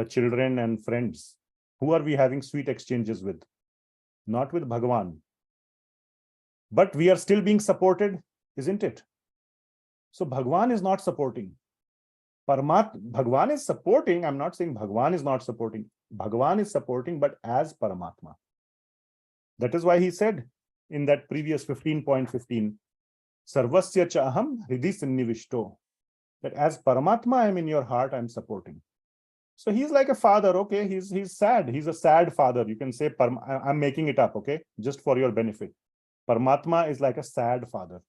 Speaker 1: children and friends. Who are we having sweet exchanges with? Not with Bhagavan. But we are still being supported, isn't it? So Bhagavan is not supporting. Bhagavan is supporting. I'm not saying Bhagavan is not supporting. Bhagavan is supporting, but as Paramatma. That is why he said in that previous 15.15, Sarvasya cha aham hridhi sinnivishto. That as Paramatma, I am in your heart, I'm supporting. So he's like a father, okay? He's sad. He's a sad father. You can say, I'm making it up, okay? Just for your benefit. Paramatma is like a sad father.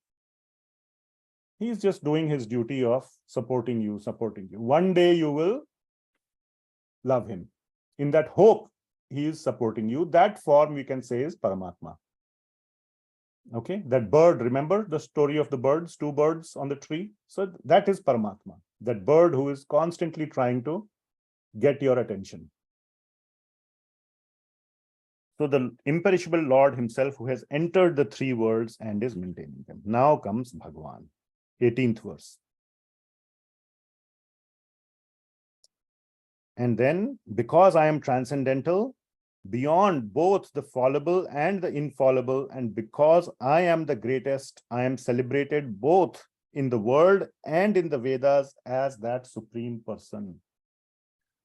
Speaker 1: He's just doing his duty of supporting you. One day you will love him. In that hope, he is supporting you. That form we can say is Paramatma. Okay, that bird, remember the story of the birds, two birds on the tree? So that is Paramatma. That bird who is constantly trying to get your attention. So the imperishable Lord himself who has entered the three worlds and is maintaining them. Now comes Bhagavan. 18th verse. And then, because I am transcendental, beyond both the fallible and the infallible, and because I am the greatest, I am celebrated both in the world and in the Vedas as that Supreme Person.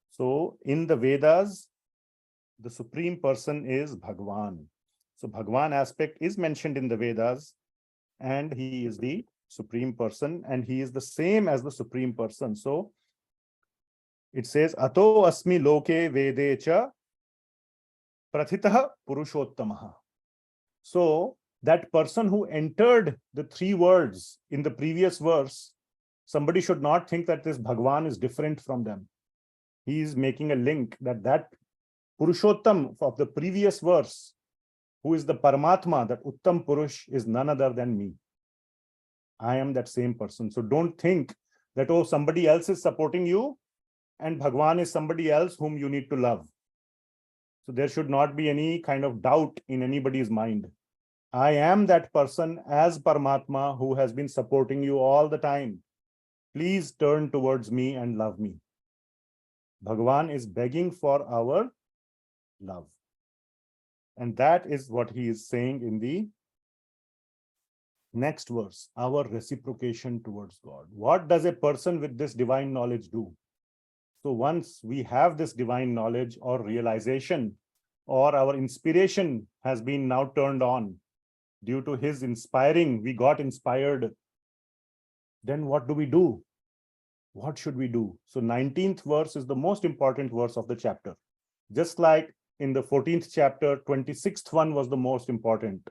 Speaker 1: So in the Vedas, the Supreme Person is Bhagavan. So Bhagavan aspect is mentioned in the Vedas, and he is the Supreme Person, and he is the same as the Supreme Person. So it says, Ato asmi loke vede cha prathitaha purushottamaha. So that person who entered the three words in the previous verse, somebody should not think that this Bhagavan is different from them. He is making a link that Purushottam of the previous verse, who is the Paramatma, that Uttam Purush, is none other than me. I am that same person. So don't think that, oh, somebody else is supporting you and Bhagavan is somebody else whom you need to love. So there should not be any kind of doubt in anybody's mind. I am that person as Paramatma who has been supporting you all the time. Please turn towards me and love me. Bhagavan is begging for our love. And that is what he is saying in the next verse, our reciprocation towards God. What does a person with this divine knowledge do? So once we have this divine knowledge or realization, or our inspiration has been now turned on due to his inspiring, we got inspired, then what do we do? What should we do? So 19th verse is the most important verse of the chapter. Just like in the 14th chapter, 26th one was the most important.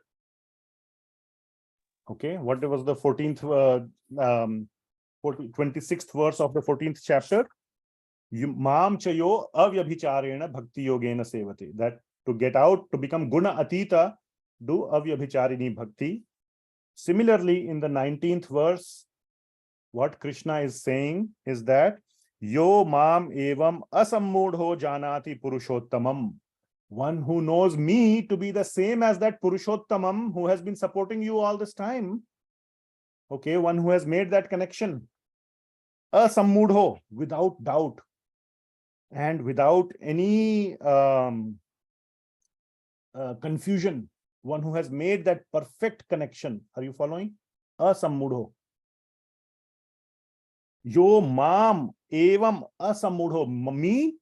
Speaker 1: Okay, what was the 14th, 26th verse of the 14th chapter? Mam chayo avyabhicharena bhakti yogena sevate. That to get out, to become guna atita, do avyabhicharini bhakti. Similarly, in the 19th verse, what Krishna is saying is that yo mam evam asammudho janati purushottamam. One who knows me to be the same as that Purushottamam who has been supporting you all this time. Okay, one who has made that connection. Asammudho, without doubt and without any confusion. One who has made that perfect connection. Are you following? Asammudho. Yo mam evam asammudho. Me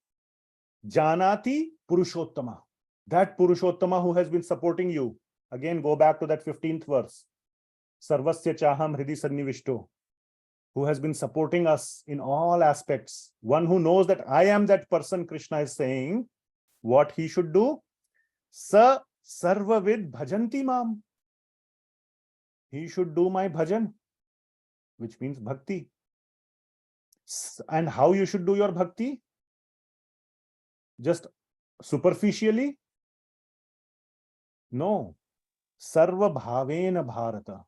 Speaker 1: janati Purushottama. That Purushottama who has been supporting you. Again, go back to that 15th verse. Sarvasya chaham hridi sannivishto. Who has been supporting us in all aspects. One who knows that I am that person, Krishna is saying, what he should do. Sa sarvavid bhajanti mam. He should do my bhajan, which means bhakti. And how you should do your bhakti? Just superficially? No. Sarva bhavena bharata.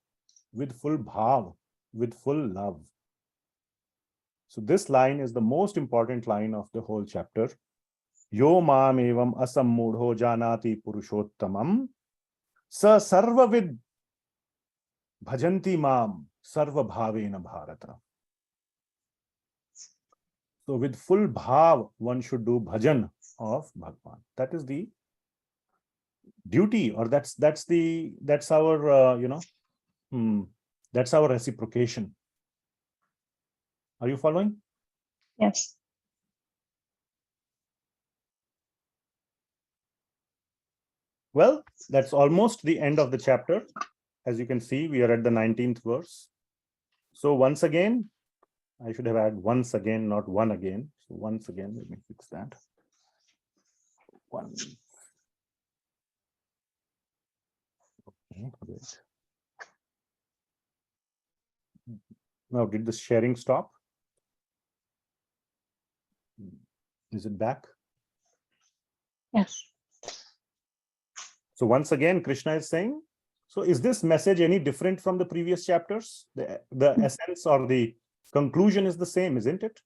Speaker 1: With full bhav, with full love. So this line is the most important line of the whole chapter. Yo mam evam asammudho janati purushottamam sa sarvavid bhajanti mam sarva bhavena bharata. So with full bhav, one should do bhajan of Bhagavan. That is the duty, or that's our that's our reciprocation. Are you following?
Speaker 8: Yes.
Speaker 1: Well, that's almost the end of the chapter. As you can see, we are at the 19th verse. So once again, I should have had once again, not one again. So once again, let me fix that. One. Okay, great. Now, did the sharing stop? Is it back?
Speaker 8: Yes.
Speaker 1: So once again, Krishna is saying, so is this message any different from the previous chapters? The essence or the conclusion is the same, isn't it?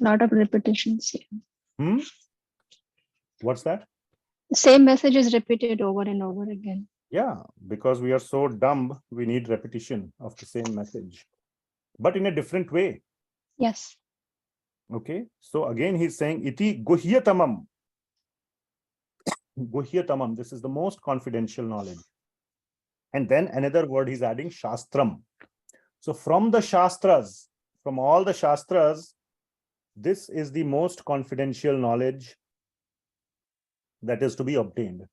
Speaker 8: Lot of repetitions.
Speaker 1: What's that?
Speaker 8: The same message is repeated over and over again.
Speaker 1: Yeah, because we are so dumb, we need repetition of the same message, but in a different way.
Speaker 8: Yes.
Speaker 1: Okay, so again he's saying iti guhyatamam. Guhyatamam, this is the most confidential knowledge. And then another word he's adding, shastram. So from the shastras, from all the shastras, this is the most confidential knowledge that is to be obtained.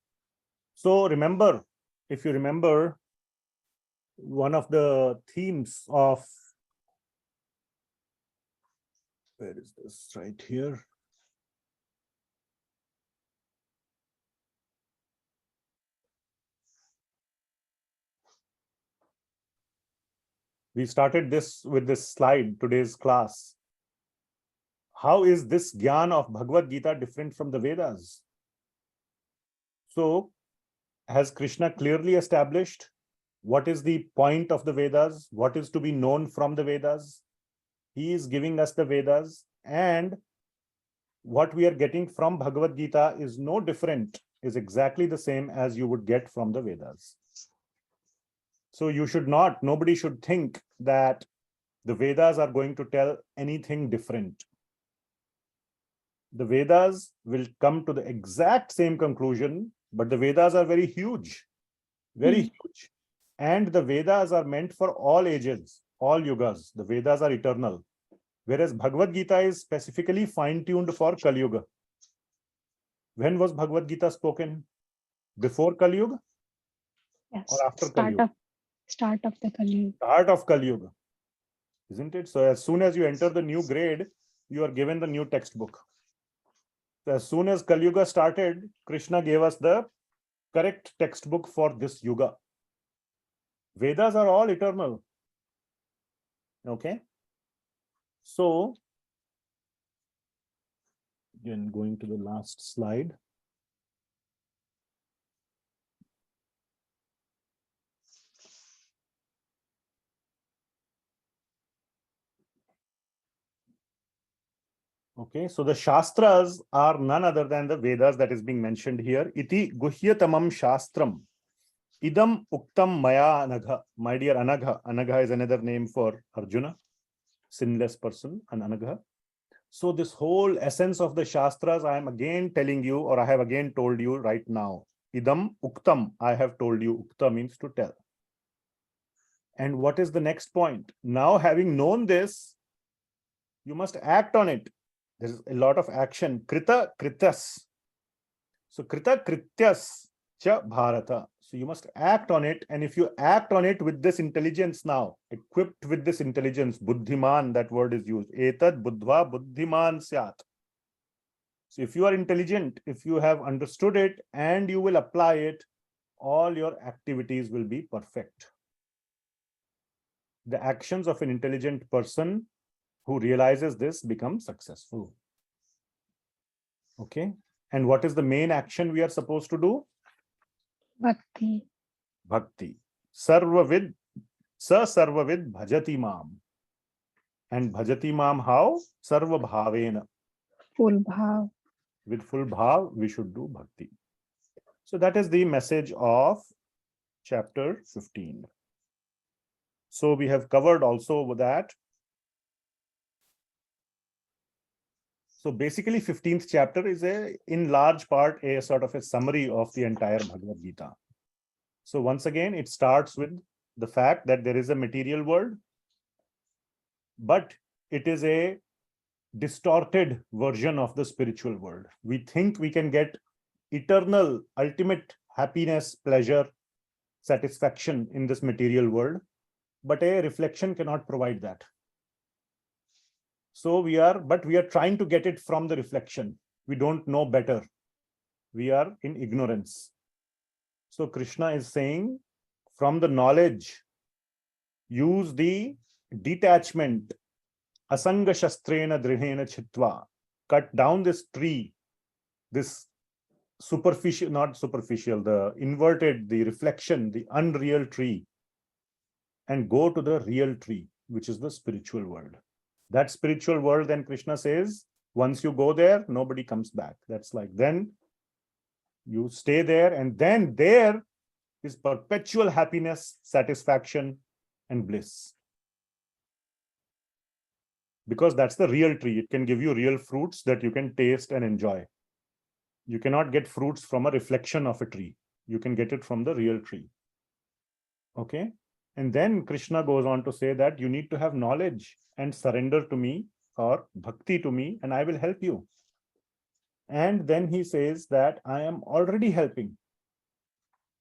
Speaker 1: So remember, if you remember, one of the themes of, where is this? Right here. We started this with this slide, today's class. How is this jnana of Bhagavad Gita different from the Vedas? So, has Krishna clearly established what is the point of the Vedas? What is to be known from the Vedas? He is giving us the Vedas, and what we are getting from Bhagavad Gita is no different, is exactly the same as you would get from the Vedas. So you should not, nobody should think that the Vedas are going to tell anything different. The Vedas will come to the exact same conclusion, but the Vedas are very huge, very huge. And the Vedas are meant for all ages, all yugas. The Vedas are eternal. Whereas Bhagavad Gita is specifically fine-tuned for Kali Yuga. When was Bhagavad Gita spoken? Before Kali Yuga?
Speaker 8: Yes.
Speaker 1: Or after Kali Yuga?
Speaker 8: Start of the Kali Yuga.
Speaker 1: Start of Kali Yuga. Isn't it? So as soon as you enter the new grade, you are given the new textbook. So as soon as Kali Yuga started, Krishna gave us the correct textbook for this yuga. Vedas are all eternal. Okay. So, again, going to the last slide. Okay, so the Shastras are none other than the Vedas that is being mentioned here. Iti guhyatamam shastram. Idam uktam maya anagha. My dear Anagha. Anagha is another name for Arjuna, sinless person, an Anagha. So this whole essence of the Shastras, I am again telling you, or I have again told you right now. Idam uktam, I have told you. Ukta means to tell. And what is the next point? Now, having known this, you must act on it. There is a lot of action. Krita krityas. So krita krityas cha bharata. So you must act on it. And if you act on it with this intelligence now, equipped with this intelligence, buddhiman, that word is used. Etad buddhva buddhiman syat. So if you are intelligent, if you have understood it and you will apply it, all your activities will be perfect. The actions of an intelligent person who realizes this become successful. Okay. And what is the main action we are supposed to do?
Speaker 8: Bhakti.
Speaker 1: Bhakti. Sarvavid, sa sarvavid bhajati mam. And bhajati mam how? Sarva bhavena.
Speaker 8: Full bhav.
Speaker 1: With full bhav, we should do bhakti. So that is the message of chapter 15. So we have covered also that. So basically 15th chapter is in large part a sort of a summary of the entire Bhagavad Gita. So once again, it starts with the fact that there is a material world, but it is a distorted version of the spiritual world. We think we can get eternal, ultimate happiness, pleasure, satisfaction in this material world, but a reflection cannot provide that. So we are trying to get it from the reflection. We don't know better. We are in ignorance. So Krishna is saying, from the knowledge, use the detachment, asanga shastrena drihena chitva, cut down this tree, this superficial, not superficial, the inverted, the reflection, the unreal tree, and go to the real tree, which is the spiritual world. That spiritual world, then Krishna says, once you go there, nobody comes back. That's like, then you stay there, and then there is perpetual happiness, satisfaction, and bliss. Because that's the real tree. It can give you real fruits that you can taste and enjoy. You cannot get fruits from a reflection of a tree. You can get it from the real tree. Okay? And then Krishna goes on to say that you need to have knowledge and surrender to me, or bhakti to me, and I will help you. And then he says that I am already helping.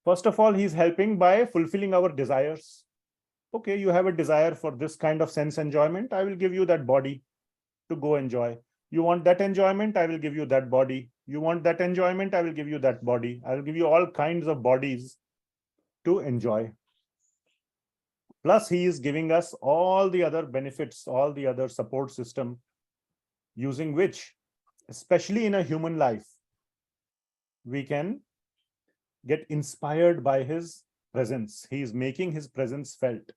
Speaker 1: First of all, he's helping by fulfilling our desires. Okay, you have a desire for this kind of sense enjoyment. I will give you that body to go enjoy. You want that enjoyment? I will give you that body. You want that enjoyment? I will give you that body. I will give you all kinds of bodies to enjoy. Plus, he is giving us all the other benefits, all the other support system, using which, especially in a human life, we can get inspired by his presence. He is making his presence felt.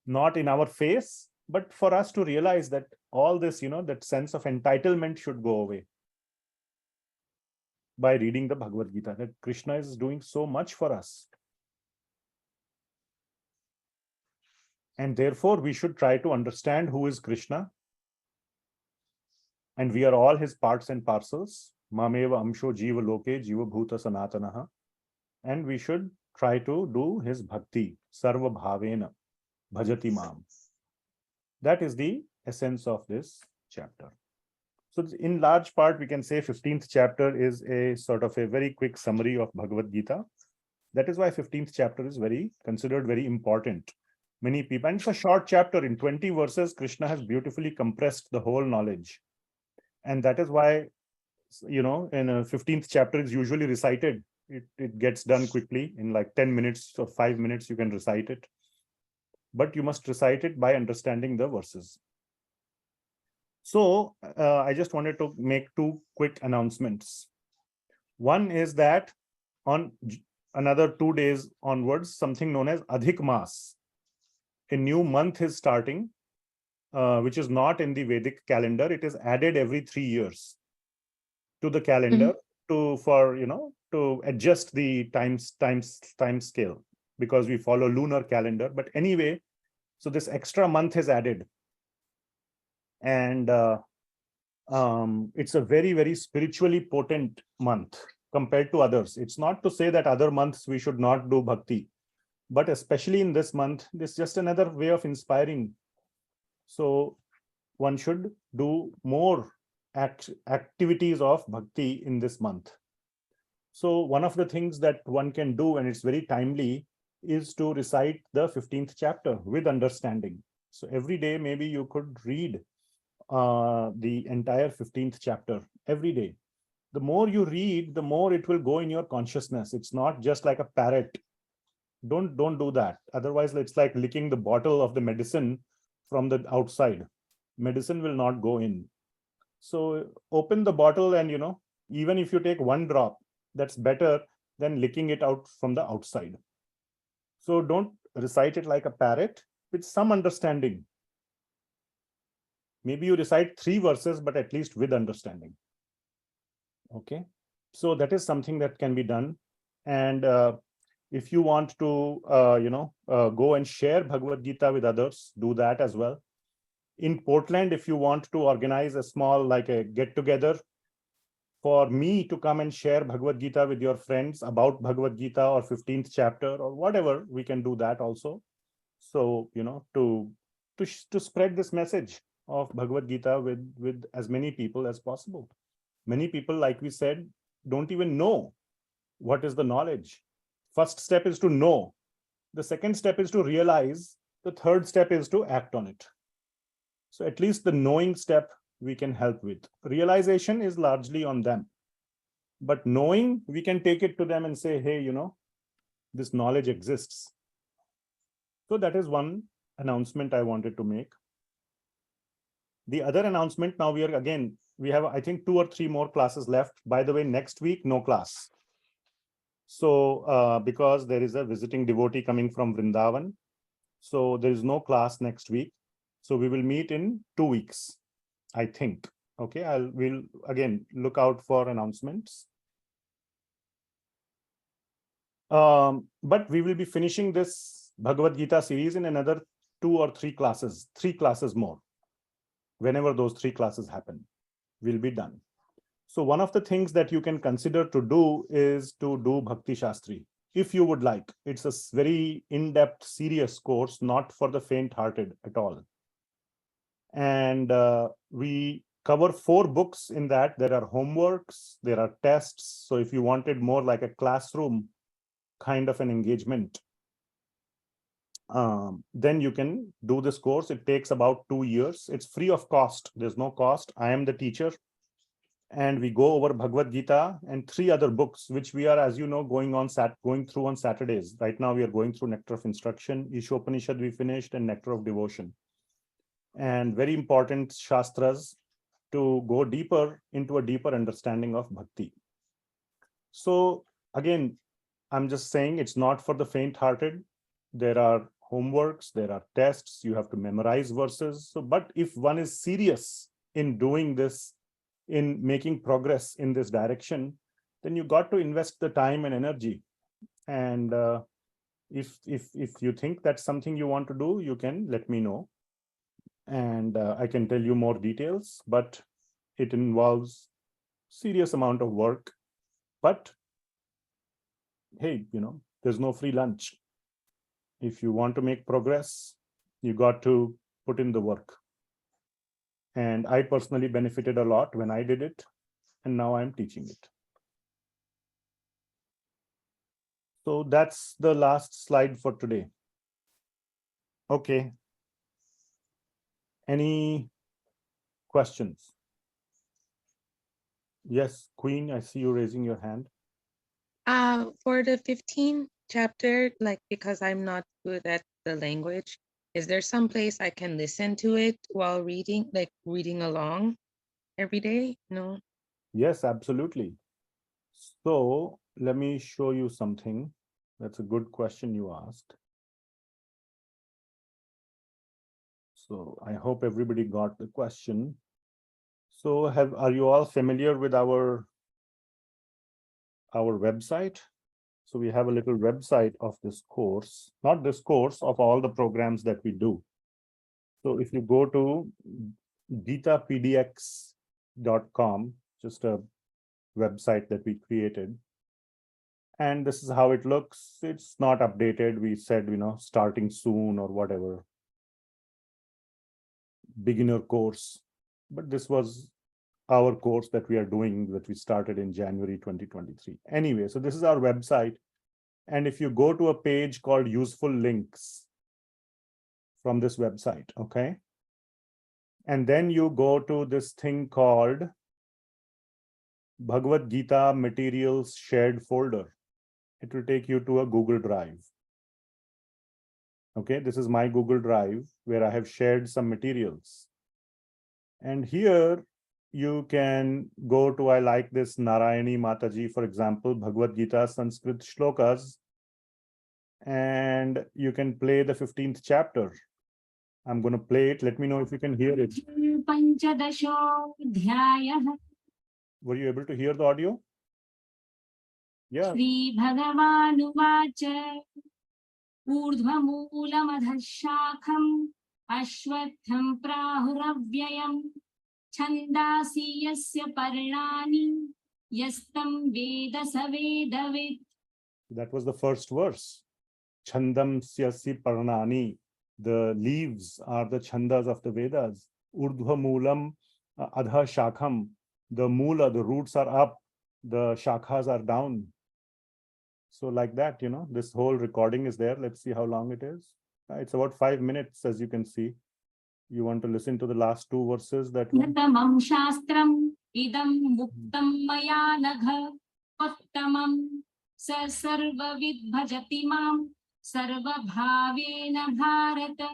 Speaker 1: Not in our face, but for us to realize that all this, that sense of entitlement should go away. By reading the Bhagavad Gita, that Krishna is doing so much for us. And therefore, we should try to understand who is Krishna. And we are all his parts and parcels. Mameva amsho jiva loke jiva bhuta sanatanaha. And we should try to do his bhakti, sarva bhavena, bhajati mam. That is the essence of this chapter. So in large part, we can say 15th chapter is a sort of a very quick summary of Bhagavad Gita. That is why 15th chapter is considered very important. Many people, and it's a short chapter. In 20 verses, Krishna has beautifully compressed the whole knowledge. And that is why, in a 15th chapter is usually recited It gets done quickly in like 10 minutes or 5 minutes, you can recite it. But you must recite it by understanding the verses. So I just wanted to make two quick announcements. One is that on another 2 days onwards, something known as Adhik Mas, a new month is starting, which is not in the Vedic calendar. It is added every 3 years to the calendar to adjust the time scale, because we follow lunar calendar. But anyway, so this extra month is added, and it's a very, very spiritually potent month compared to others. It's not to say that other months we should not do bhakti, but especially in this month, this is just another way of inspiring. So one should do more activities of bhakti in this month. So one of the things that one can do, and it's very timely, is to recite the 15th chapter with understanding. So every day, maybe you could read the entire 15th chapter every day. The more you read, the more it will go in your consciousness. It's not just like a parrot. Don't do that. Otherwise, it's like licking the bottle of the medicine from the outside. Medicine will not go in. So open the bottle, and even if you take one drop, that's better than licking it out from the outside. So don't recite it like a parrot, with some understanding. Maybe you recite 3 verses, but at least with understanding. Okay, so that is something that can be done. And if you want to go and share Bhagavad Gita with others, do that as well. In Portland, if you want to organize a small, like a get together for me to come and share Bhagavad Gita with your friends about Bhagavad Gita or 15th chapter or whatever, we can do that also. So to spread this message of Bhagavad Gita with as many people as possible. Many people, like we said, don't even know what is the knowledge. First step is to know. The second step is to realize. The third step is to act on it. So at least the knowing step we can help with. Realization is largely on them. But knowing, we can take it to them and say, hey, this knowledge exists. So that is one announcement I wanted to make. The other announcement, now we have, I think, 2 or 3 more classes left. By the way, next week, no class. So because there is a visiting devotee coming from Vrindavan, so there is no class next week. So we will meet in 2 weeks, I think. Okay, we'll again look out for announcements. But we will be finishing this Bhagavad Gita series in another 2 or 3 classes, 3 classes more. Whenever those 3 classes happen, we'll be done. So one of the things that you can consider to do is to do Bhakti Shastri, if you would like. It's a very in-depth, serious course, not for the faint-hearted at all. And we cover 4 books in that. There are homeworks, there are tests. So if you wanted more like a classroom kind of an engagement, then you can do this course. It takes about 2 years. It's free of cost. There's no cost. I am the teacher. And we go over Bhagavad Gita and 3 other books, which we are, as you know, going through on Saturdays. Right now, we are going through Nectar of Instruction. Ishopanishad we finished, and Nectar of Devotion. And very important Shastras to go deeper into a deeper understanding of Bhakti. So again, I'm just saying it's not for the faint-hearted. There are homeworks, there are tests, you have to memorize verses. So, but if one is serious in doing this, in making progress in this direction, then you got to invest the time and energy. And if you think that's something you want to do, you can let me know. And I can tell you more details, but it involves serious amount of work. But hey, there's no free lunch. If you want to make progress, you got to put in the work. And I personally benefited a lot when I did it, and now I'm teaching it. So that's the last slide for today. Okay. Any questions? Yes, Queen, I see you raising your hand.
Speaker 4: For the 15th chapter, like, because I'm not good at the language, is there some place I can listen to it while reading, like reading along every day? No.
Speaker 1: Yes, absolutely. So let me show you something. That's a good question you asked. So I hope everybody got the question. So are you all familiar with our website? So we have a little website of this course, not this course, of all the programs that we do. So if you go to gitapdx.com, just a website that we created, and this is how it looks. It's not updated. We said, starting soon or whatever, beginner course, but this was our course that we are doing, that we started in January 2023. Anyway, so this is our website. And if you go to a page called useful links from this website, okay? And then you go to this thing called Bhagavad Gita materials shared folder. It will take you to a Google Drive. Okay, this is my Google Drive where I have shared some materials. And here you can go to, I like this Narayani Mataji, for example, Bhagavad Gita Sanskrit shlokas, and you can play the 15th chapter. I'm going to play it. Let me know if you can hear it. Were you able to hear the audio? Yeah.
Speaker 10: Shri Bhagavan Uvacha Urdhvamulamadhashakham Ashwatham Prahuravyayam Chandasi Yasya Parnani Yastam Veda Savedavid.
Speaker 1: That was the first verse. Chandam Syasi Parnani. The leaves are the chandas of the Vedas. Urdhvamulam Adha Shakham. The mula, the roots are up, the shakhas are down. So like that, this whole recording is there. Let's see how long it is. It's about 5 minutes, as you can see. You want to listen to the last two verses that one?
Speaker 10: Natamam Shastram Idam Muktam Maya Nagha Uttamam Sa Sarva Vidbhajati Mam Sarva Bhavena Bharata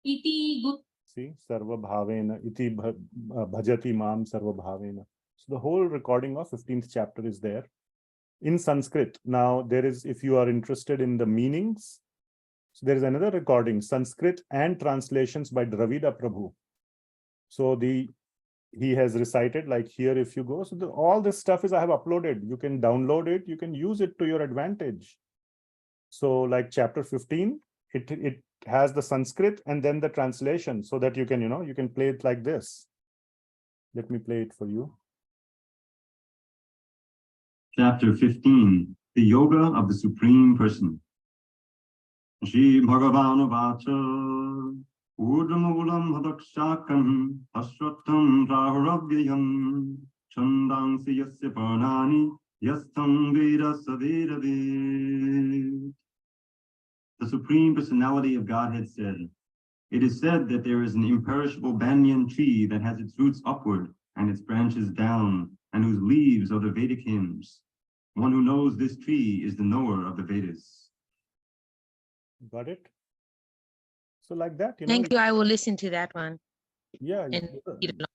Speaker 10: Iti Gu.
Speaker 1: See, Sarva Bhavena, Iti Bhajati Mam Sarva Bhavena. So the whole recording of 15th chapter is there in Sanskrit. Now there is, if you are interested in the meanings, so there is another recording, Sanskrit and translations by Dravida Prabhu. So he has recited, like here, if you go, so all this stuff is I have uploaded. You can download it, you can use it to your advantage. So like chapter 15, it has the Sanskrit and then the translation, so that you can, you can play it like this. Let me play it for you.
Speaker 11: Chapter 15, the Yoga of the Supreme Person. Shri Bhagavan Vacha Urdhvamulam Hadakshakam Ashwatam Rahuravyayam Chandansi Yasya Parnani Yastam Veda Savedavid. The Supreme Personality of Godhead said, "It is said that there is an imperishable banyan tree that has its roots upward and its branches down, and whose leaves are the Vedic hymns. One who knows this tree is the knower of the Vedas."
Speaker 1: Got it? So like that,
Speaker 4: Thank you. I will listen to that one.
Speaker 1: Yeah.
Speaker 4: And read along.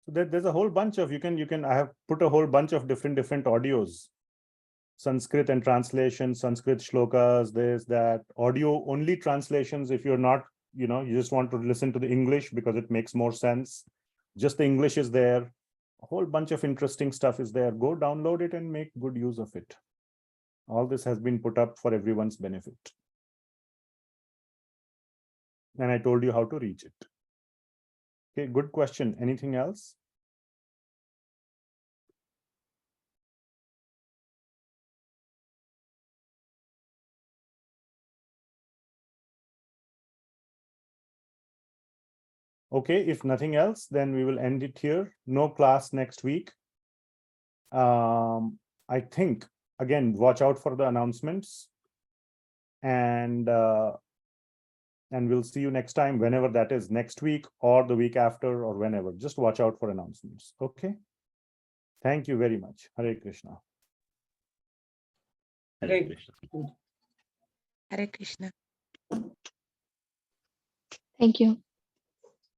Speaker 1: So there's a whole bunch of, I have put a whole bunch of different audios. Sanskrit and translation, Sanskrit shlokas, this, that, audio only translations. If you're not, you just want to listen to the English because it makes more sense. Just the English is there. A whole bunch of interesting stuff is there. Go download it and make good use of it. All this has been put up for everyone's benefit. And I told you how to reach it. Okay, good question. Anything else? Okay, if nothing else, then we will end it here. No class next week. I think, again, watch out for the announcements. And we'll see you next time, whenever that is, next week or the week after or whenever. Just watch out for announcements. Okay. Thank you very much. Hare Krishna.
Speaker 12: Hare
Speaker 2: Great.
Speaker 12: Krishna.
Speaker 4: Hare Krishna.
Speaker 8: Thank you.